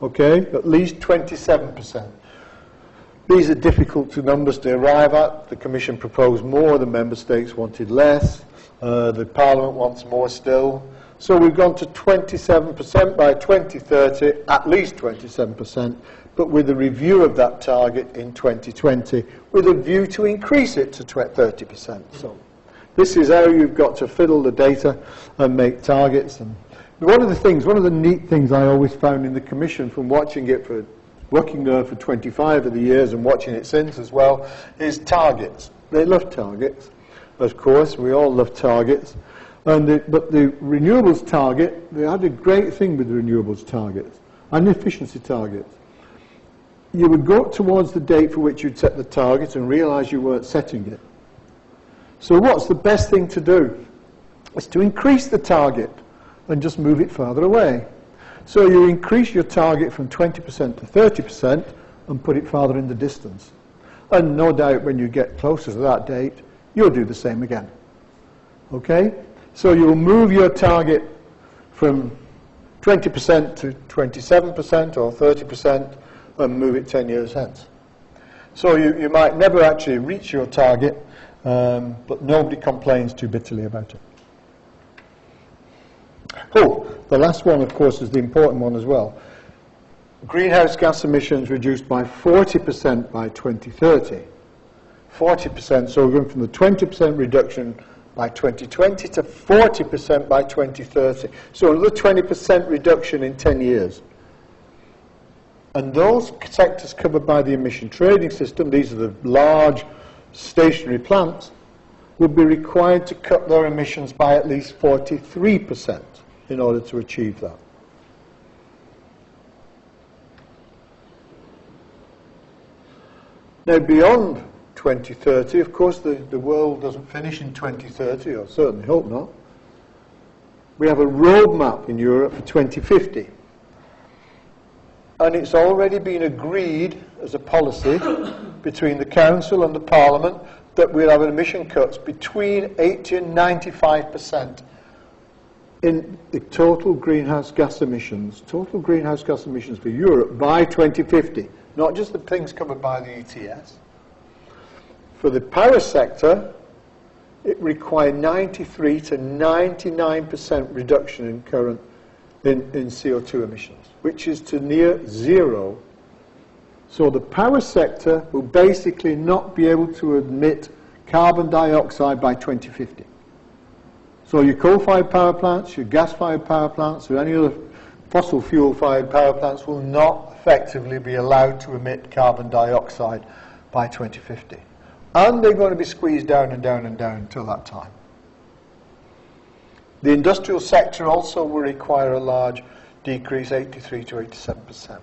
Okay, at least 27%. These are difficult numbers to arrive at. The Commission proposed more, the Member States wanted less, the Parliament wants more still. So we've gone to 27% by 2030, at least 27%, but with a review of that target in 2020, with a view to increase it to 30%. So this is how you've got to fiddle the data and make targets. And one of the neat things I always found in the Commission from watching it working there for 25 of the years and watching it since as well, is targets. They love targets, of course. We all love targets. But the renewables target, they had a great thing with the renewables targets and the efficiency targets. You would go towards the date for which you'd set the target and realise you weren't setting it. So what's the best thing to do? Is to increase the target and just move it farther away. So you increase your target from 20% to 30% and put it farther in the distance. And no doubt when you get closer to that date, you'll do the same again. Okay? So you'll move your target from 20% to 27% or 30% and move it 10 years hence. So you might never actually reach your target, but nobody complains too bitterly about it. Oh, the last one, of course, is the important one as well. Greenhouse gas emissions reduced by 40% by 2030. 40%, so we're going from the 20% reduction by 2020 to 40% by 2030. So another 20% reduction in 10 years. And those sectors covered by the emission trading system, these are the large stationary plants, would be required to cut their emissions by at least 43% in order to achieve that. Now, beyond 2030, of course, the world doesn't finish in 2030, or certainly hope not. We have a roadmap in Europe for 2050. And it's already been agreed as a policy between the Council and the Parliament that we'll have emission cuts between 80 and 95% in the total greenhouse gas emissions for Europe by 2050, not just the things covered by the ETS. For the power sector, it required 93 to 99% reduction in current in CO2 emissions, which is to near zero. So the power sector will basically not be able to emit carbon dioxide by 2050. So your coal-fired power plants, your gas-fired power plants, or any other fossil fuel-fired power plants will not effectively be allowed to emit carbon dioxide by 2050. And they're going to be squeezed down and down and down until that time. The industrial sector also will require a large decrease, 83 to 87%.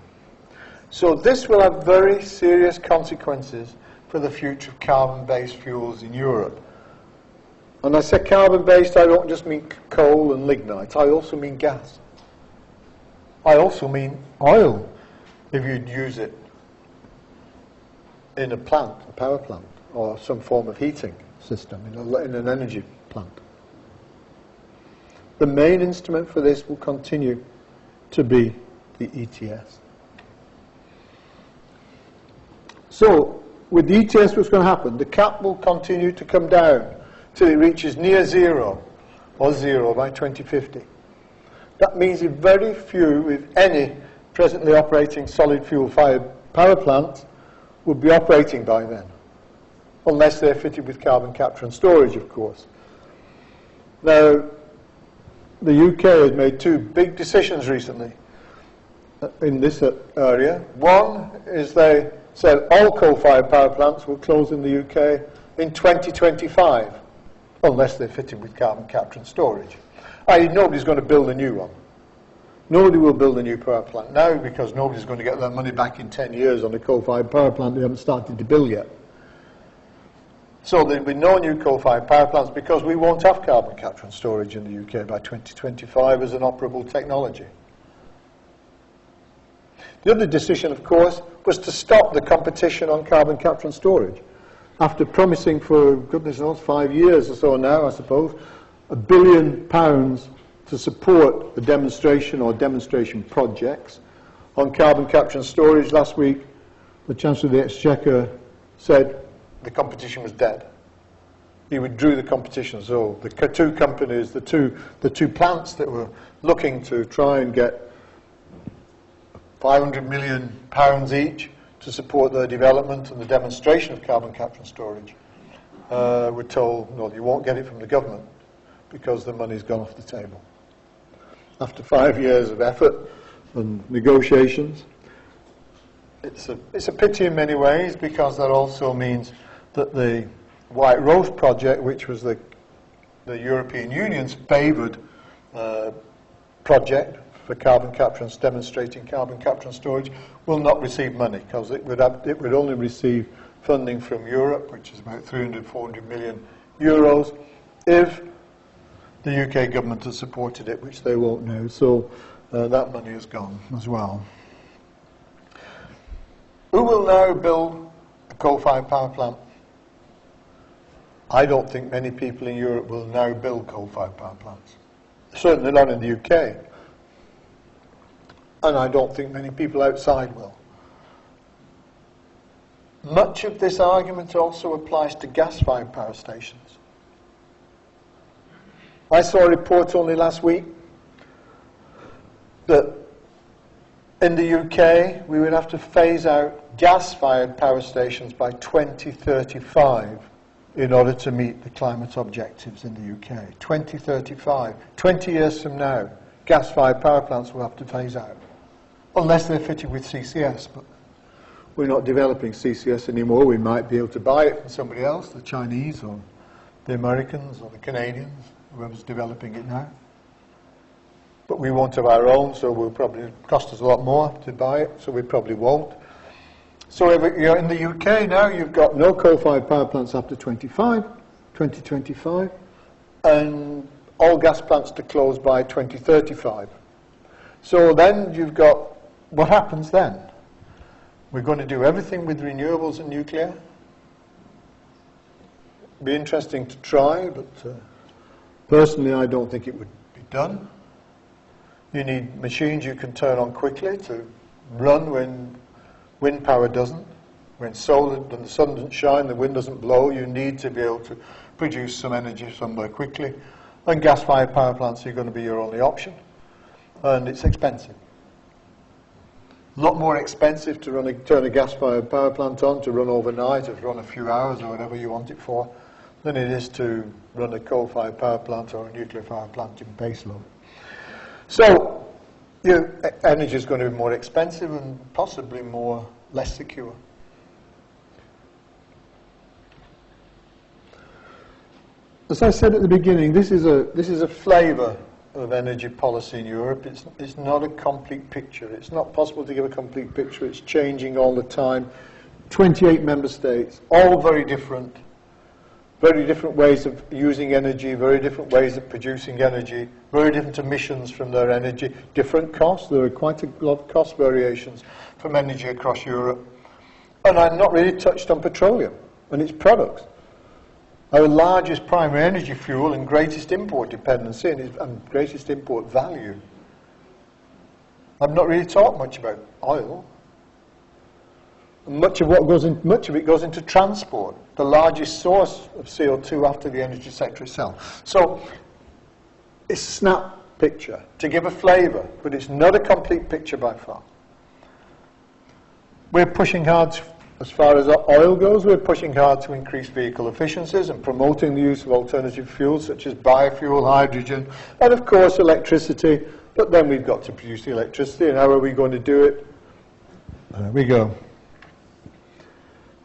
So this will have very serious consequences for the future of carbon-based fuels in Europe. And I say carbon-based, I don't just mean coal and lignite, I also mean gas. I also mean oil, if you'd use it in a plant, a power plant, or some form of heating system in an energy plant. The main instrument for this will continue to be the ETS. So, with the ETS, what's going to happen? The cap will continue to come down till it reaches near zero, or zero by 2050. That means if very few, if any, presently operating solid fuel-fired power plants would be operating by then, unless they're fitted with carbon capture and storage, of course. Now, the UK has made two big decisions recently in this area. One is they said all coal-fired power plants will close in the UK in 2025, unless they're fitted with carbon capture and storage. I.e., nobody's going to build a new one. Nobody will build a new power plant now because nobody's going to get their money back in 10 years on a coal-fired power plant they haven't started to build yet. So there'll be no new coal-fired power plants because we won't have carbon capture and storage in the UK by 2025 as an operable technology. The other decision, of course, was to stop the competition on carbon capture and storage. After promising for, goodness knows, 5 years or so now, I suppose, £1 billion to support the demonstration or demonstration projects on carbon capture and storage. Last week, the Chancellor of the Exchequer said the competition was dead. He withdrew the competition. So the two companies, the two plants that were looking to try and get £500 million each to support their development and the demonstration of carbon capture and storage, were told, no, you won't get it from the government because the money's gone off the table. After 5 years of effort and negotiations, it's a pity in many ways because that also means that the White Rose project, which was the European Union's favoured project for carbon capture and demonstrating carbon capture and storage, will not receive money because it would only receive funding from Europe, which is about 300-400 million euros, if the UK government has supported it, which they won't now. So that money is gone as well. Who will now build a coal-fired power plant? I don't think many people in Europe will now build coal-fired power plants. Certainly not in the UK. And I don't think many people outside will. Much of this argument also applies to gas-fired power stations. I saw a report only last week that in the UK we would have to phase out gas-fired power stations by 2035 in order to meet the climate objectives in the UK. 2035. 20 years from now, gas-fired power plants will have to phase out. Unless they're fitted with CCS, but we're not developing CCS anymore. We might be able to buy it from somebody else, the Chinese or the Americans or the Canadians, whoever's developing it now. But we won't have our own, so it will probably cost us a lot more to buy it, so we probably won't. So you're in the UK now, you've got no coal-fired power plants after 2025, and all gas plants to close by 2035. So then you've got, what happens then? We're going to do everything with renewables and nuclear. Be interesting to try, but personally I don't think it would be done. You need machines you can turn on quickly to run when wind power doesn't. When solar and the sun doesn't shine, the wind doesn't blow, you need to be able to produce some energy somewhere quickly. And gas-fired power plants are going to be your only option. And it's expensive. A lot more expensive to turn a gas-fired power plant on, to run overnight, or to run a few hours or whatever you want it for, than it is to run a coal-fired power plant or a nuclear power plant in baseload. So, energy is going to be more expensive and possibly less secure. As I said at the beginning, this is a flavour of energy policy in Europe. It's not a complete picture. It's not possible to give a complete picture. It's changing all the time. 28 member states, all very different, very different ways of using energy, very different ways of producing energy, very different emissions from their energy, different costs. There are quite a lot of cost variations from energy across Europe. And I've not really touched on petroleum and its products. Our largest primary energy fuel and greatest import dependency and greatest import value. I've not really talked much about oil. And much of it goes into transport, the largest source of CO2 after the energy sector itself. So it's a snap picture to give a flavour, but it's not a complete picture by far. We're pushing hard, as far as oil goes, we're pushing hard to increase vehicle efficiencies and promoting the use of alternative fuels such as biofuel, hydrogen, and of course electricity. But then we've got to produce the electricity, and how are we going to do it? There we go.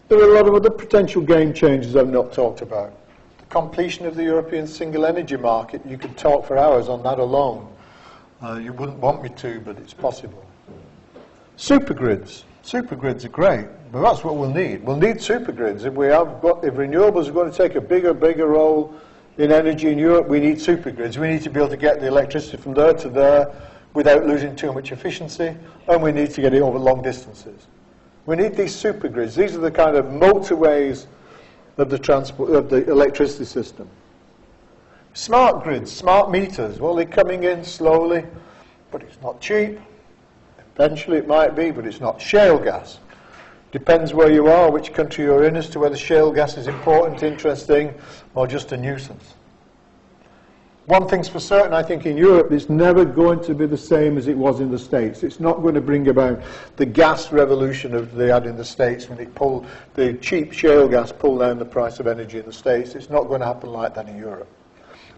There are a lot of other potential game changers I've not talked about. The completion of the European single energy market, you could talk for hours on that alone. You wouldn't want me to, but it's possible. Supergrids. Supergrids are great, but that's what we'll need. We'll need supergrids. If renewables are going to take a bigger role in energy in Europe, we need supergrids. We need to be able to get the electricity from there to there without losing too much efficiency, and we need to get it over long distances. We need these supergrids. These are the kind of motorways of the electricity system. Smart grids, smart meters. Well, they're coming in slowly, but it's not cheap. Eventually it might be, but it's not. Shale gas. Depends where you are, which country you're in, as to whether shale gas is important, interesting, or just a nuisance. One thing's for certain, I think in Europe, it's never going to be the same as it was in the States. It's not going to bring about the gas revolution they had in the States when the cheap shale gas pulled down the price of energy in the States. It's not going to happen like that in Europe.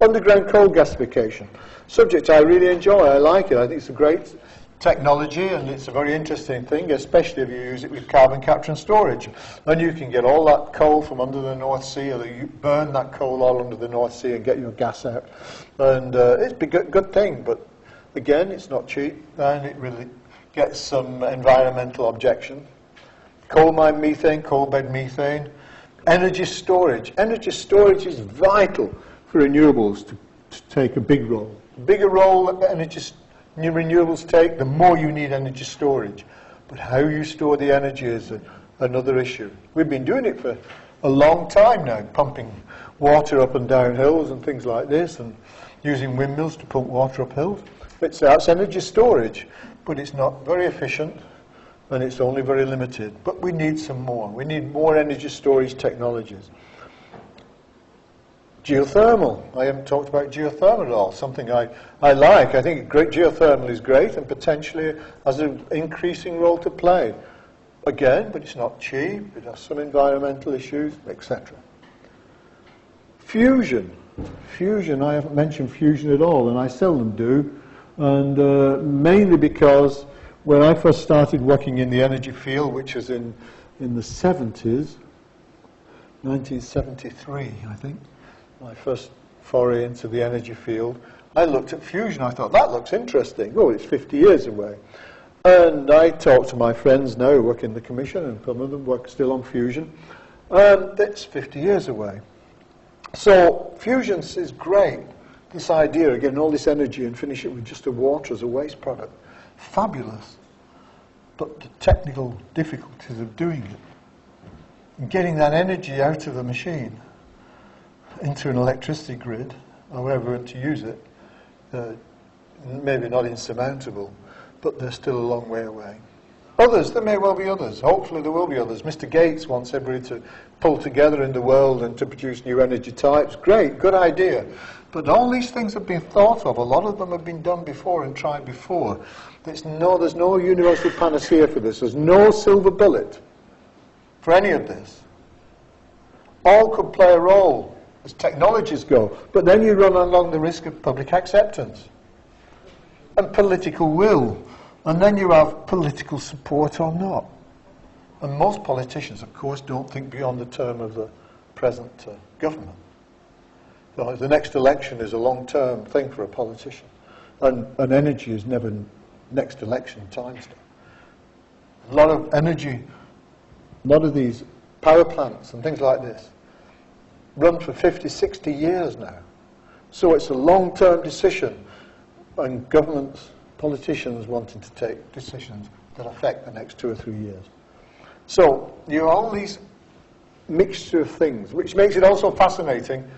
Underground coal gasification. Subject I really enjoy. I like it. I think it's a great technology, and it's a very interesting thing, especially if you use it with carbon capture and storage. And you can get all that coal from under the North Sea, or you burn that coal all under the North Sea and get your gas out. And it's a good thing, but again, it's not cheap, and it really gets some environmental objection. Coal mine methane, coal bed methane. Energy storage. Energy storage is vital for renewables to take a big role. The bigger role that new renewables take, the more you need energy storage. But how you store the energy is another issue. We've been doing it for a long time now, pumping water up and down hills and things like this, and using windmills to pump water up hills. That's energy storage, but it's not very efficient, and it's only very limited. But we need some more. We need more energy storage technologies. Geothermal. I haven't talked about geothermal at all, something I like. I think geothermal is great and potentially has an increasing role to play. Again, but it's not cheap, it has some environmental issues, etc. Fusion. Fusion, I haven't mentioned fusion at all, and I seldom do, and mainly because when I first started working in the energy field, which was in the 70s, 1973, I think, my first foray into the energy field, I looked at fusion. I thought, that looks interesting. Oh, it's 50 years away. And I talked to my friends now who work in the Commission, and some of them work still on fusion, and it's 50 years away. So fusion is great. This idea of getting all this energy and finish it with just the water as a waste product. Fabulous. But the technical difficulties of doing it, and getting that energy out of the machine into an electricity grid, however to use it, maybe not insurmountable, but they're still a long way away. Others, there may well be others. Hopefully there will be others. Mr. Gates wants everybody to pull together in the world and to produce new energy types. Great, good idea. But all these things have been thought of. A lot of them have been done before and tried before. There's no universal panacea for this. There's no silver bullet for any of this. All could play a role as technologies go, but then you run along the risk of public acceptance and political will, and then you have political support or not. And most politicians, of course, don't think beyond the term of the present government. So the next election is a long-term thing for a politician, and energy is never next election time stuff. A lot of energy, a lot of these power plants and things like this, run for 50, 60 years now. So it's a long-term decision, and governments, politicians wanting to take decisions that affect the next 2 or 3 years. So you have all these mixture of things, which makes it also fascinating,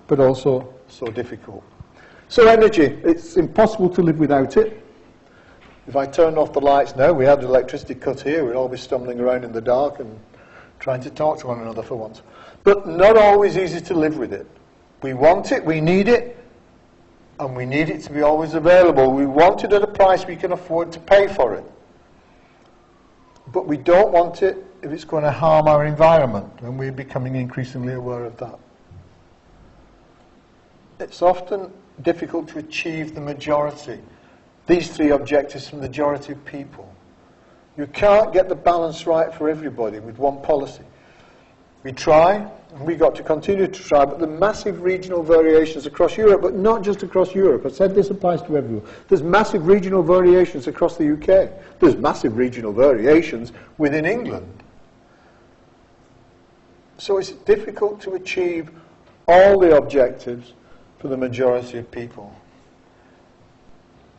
but also so difficult. So energy, it's impossible to live without it. If I turned off the lights now, we had an electricity cut here, we'd all be stumbling around in the dark and trying to talk to one another for once. But not always easy to live with it. We want it, we need it, and we need it to be always available. We want it at a price we can afford to pay for it. But we don't want it if it's going to harm our environment, and we're becoming increasingly aware of that. It's often difficult to achieve the majority, these three objectives from the majority of people. You can't get the balance right for everybody with one policy. We try, and we've got to continue to try, but the massive regional variations across Europe, but not just across Europe. I said this applies to everyone. There's massive regional variations across the UK. There's massive regional variations within England. So it's difficult to achieve all the objectives for the majority of people.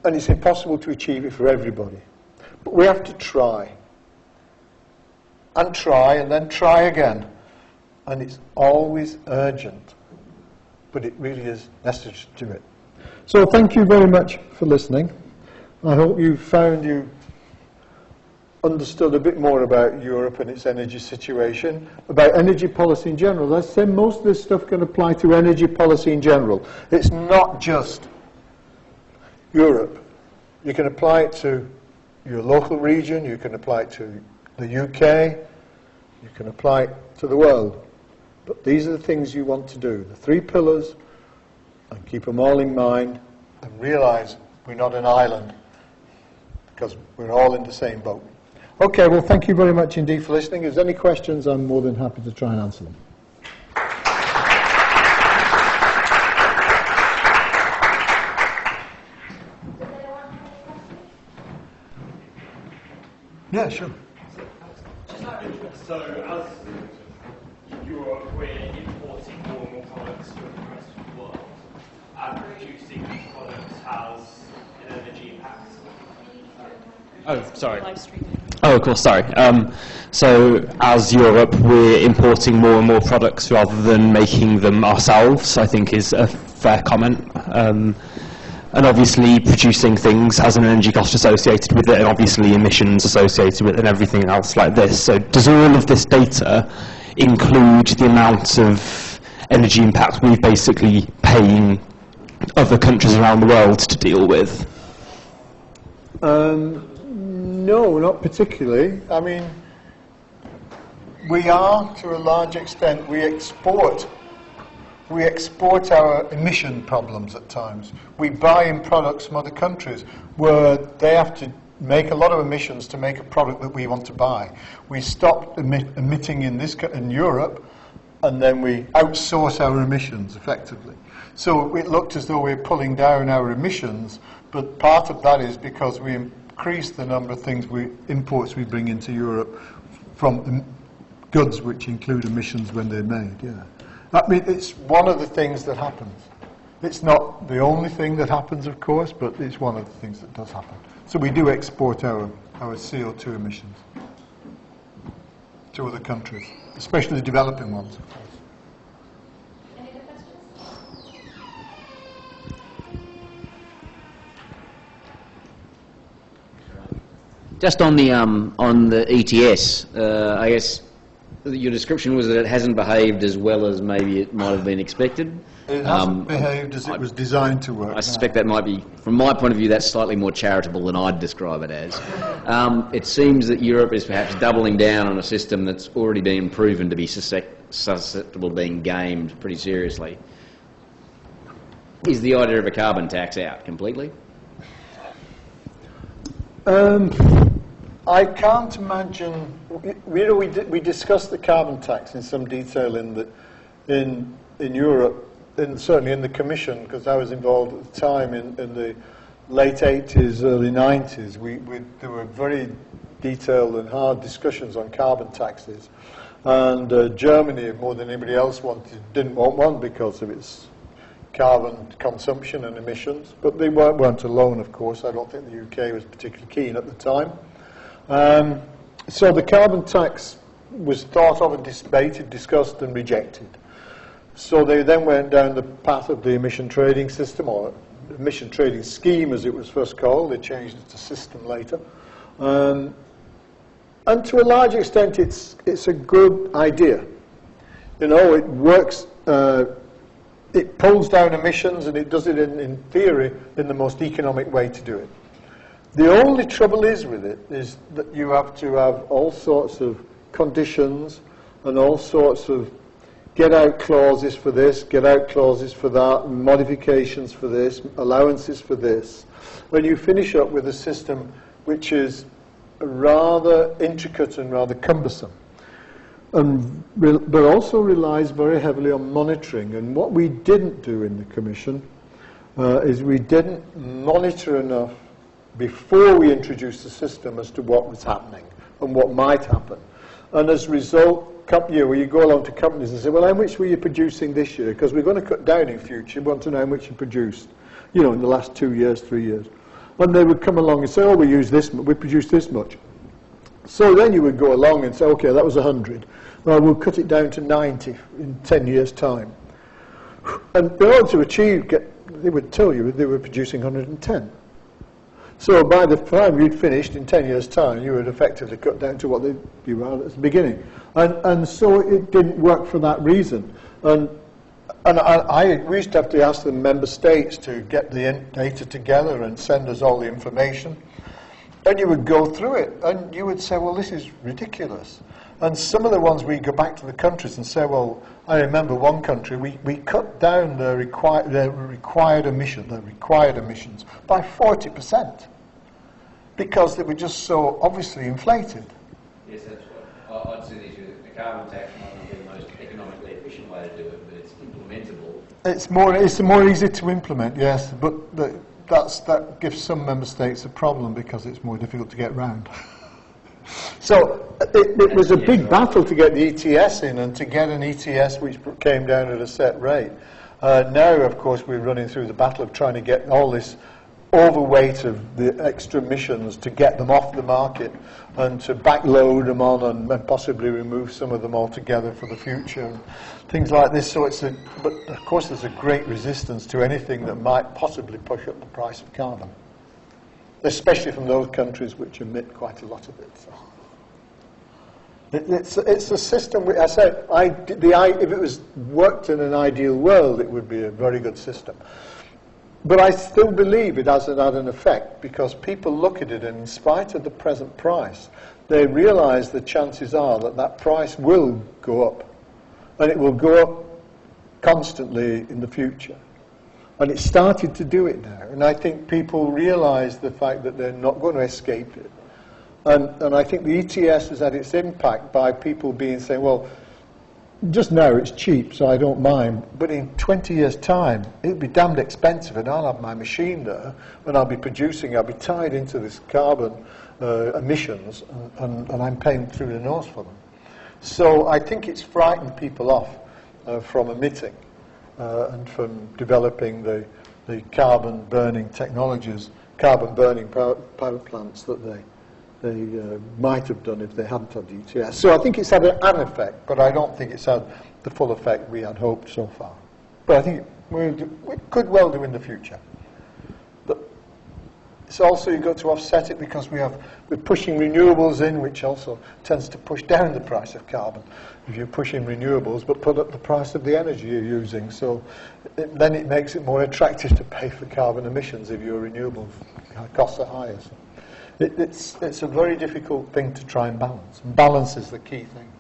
And it's impossible to achieve it for everybody. But we have to try. And then try again. And it's always urgent. But it really is necessary to do it. So thank you very much for listening. I hope you found you understood a bit more about Europe and its energy situation, about energy policy in general. As I said, most of this stuff can apply to energy policy in general. It's not just Europe. You can apply it to your local region, you can apply it to the UK, you can apply it to the world. But these are the things you want to do, the 3 pillars, and keep them all in mind, and realize we're not an island, because we're all in the same boat. Okay, well, thank you very much indeed for listening. If there's any questions, I'm more than happy to try and answer them. Yeah, sure.
So, as Europe, we're importing more and more products from the rest of the world, and producing these products has an energy impact. Oh, sorry. Oh, of course, sorry. So, as Europe, we're importing more and more products rather than making them ourselves, I think is a fair comment. And obviously producing things has an energy cost associated with it, and obviously emissions associated with it, and everything else like this. So does all of this data include the amount of energy impact we're basically paying other countries around the world to deal with?
No, not particularly. I mean, we are, to a large extent, we export our emission problems at times. We buy in products from other countries where they have to make a lot of emissions to make a product that we want to buy. We stop emitting in Europe, and then we outsource our emissions effectively. So it looked as though we're pulling down our emissions, but part of that is because we increase the number of imports we bring into Europe from goods which include emissions when they're made. Yeah. I mean, it's one of the things that happens. It's not the only thing that happens, of course, but it's one of the things that does happen. So we do export our CO2 emissions to other countries, especially the developing ones, of course.
Any other questions?
Just on the ETS, I guess your description was that it hasn't behaved as well as maybe it might have been expected.
It hasn't behaved as it was designed to work.
I suspect that might be, from my point of view, that's slightly more charitable than I'd describe it as. It seems that Europe is perhaps doubling down on a system that's already been proven to be susceptible to being gamed pretty seriously. Is the idea of a carbon tax out completely?
I can't imagine. We discussed the carbon tax in some detail in Europe, certainly in the Commission, because I was involved at the time in the late 80s, early 90s. There were very detailed and hard discussions on carbon taxes, And Germany, more than anybody else, didn't want one because of its carbon consumption and emissions. But they weren't alone, of course. I don't think the UK was particularly keen at the time. So the carbon tax was thought of and debated, discussed and rejected. So they then went down the path of the emission trading system, or emission trading scheme as it was first called. They changed it to system later. And to a large extent it's a good idea. You know, it works, it pulls down emissions and it does it in theory in the most economic way to do it. The only trouble is with it is that you have to have all sorts of conditions and all sorts of get-out clauses for this, get-out clauses for that, modifications for this, allowances for this, when you finish up with a system which is rather intricate and rather cumbersome, but also relies very heavily on monitoring. And what we didn't do in the Commission is we didn't monitor enough before we introduced the system as to what was happening and what might happen. And as a result, where you go along to companies and say, well, how much were you producing this year? Because we're going to cut down in future. We want to know how much you produced, you know, in the last 2 years, 3 years. And they would come along and say, oh, we produced this much. So then you would go along and say, okay, that was 100. Well, we'll cut it down to 90 in 10 years' time. And in order to achieve, they would tell you they were producing 110. So by the time you'd finished in 10 years' time, you would effectively cut down to what you were at the beginning. And so it didn't work for that reason. And we used to have to ask the member states to get the data together and send us all the information. And you would go through it, and you would say, well, this is ridiculous. And some of the ones we go back to the countries and say, well, I remember one country, we cut down the required emissions by 40% because they were just so obviously inflated.
Yes, that's what I'd say. The carbon tax might not be the most economically efficient way to do it, but it's implementable.
It's more easy to implement, yes, but that gives some member states a problem because it's more difficult to get round. So it was a big battle to get the ETS in and to get an ETS which came down at a set rate. Now, of course, we're running through the battle of trying to get all this overweight of the extra emissions to get them off the market and to backload them on and possibly remove some of them altogether for the future and things like this. So but of course there's a great resistance to anything that might possibly push up the price of carbon, especially from those countries which emit quite a lot of it. So it's a system. I said, if it was worked in an ideal world, it would be a very good system. But I still believe it hasn't had an effect because people look at it, and in spite of the present price, they realise the chances are that price will go up, and it will go up constantly in the future. And it's started to do it now, and I think people realise the fact that they're not going to escape it. And I think the ETS has had its impact by people saying, well, just now it's cheap, so I don't mind, but in 20 years' time, it'll be damned expensive, and I'll have my machine there, and I'll be tied into this carbon emissions, and I'm paying through the nose for them. So I think it's frightened people off from emitting and from developing the carbon-burning technologies, carbon-burning power plants that they might have done if they hadn't had the ETS. So I think it's had an effect, but I don't think it's had the full effect we had hoped so far. But I think we could well do in the future. But it's also, you've got to offset it because we're pushing renewables in, which also tends to push down the price of carbon if you're pushing renewables, but put up the price of the energy you're using. So then it makes it more attractive to pay for carbon emissions if your renewables costs are higher. So it's a very difficult thing to try and balance. And balance is the key thing.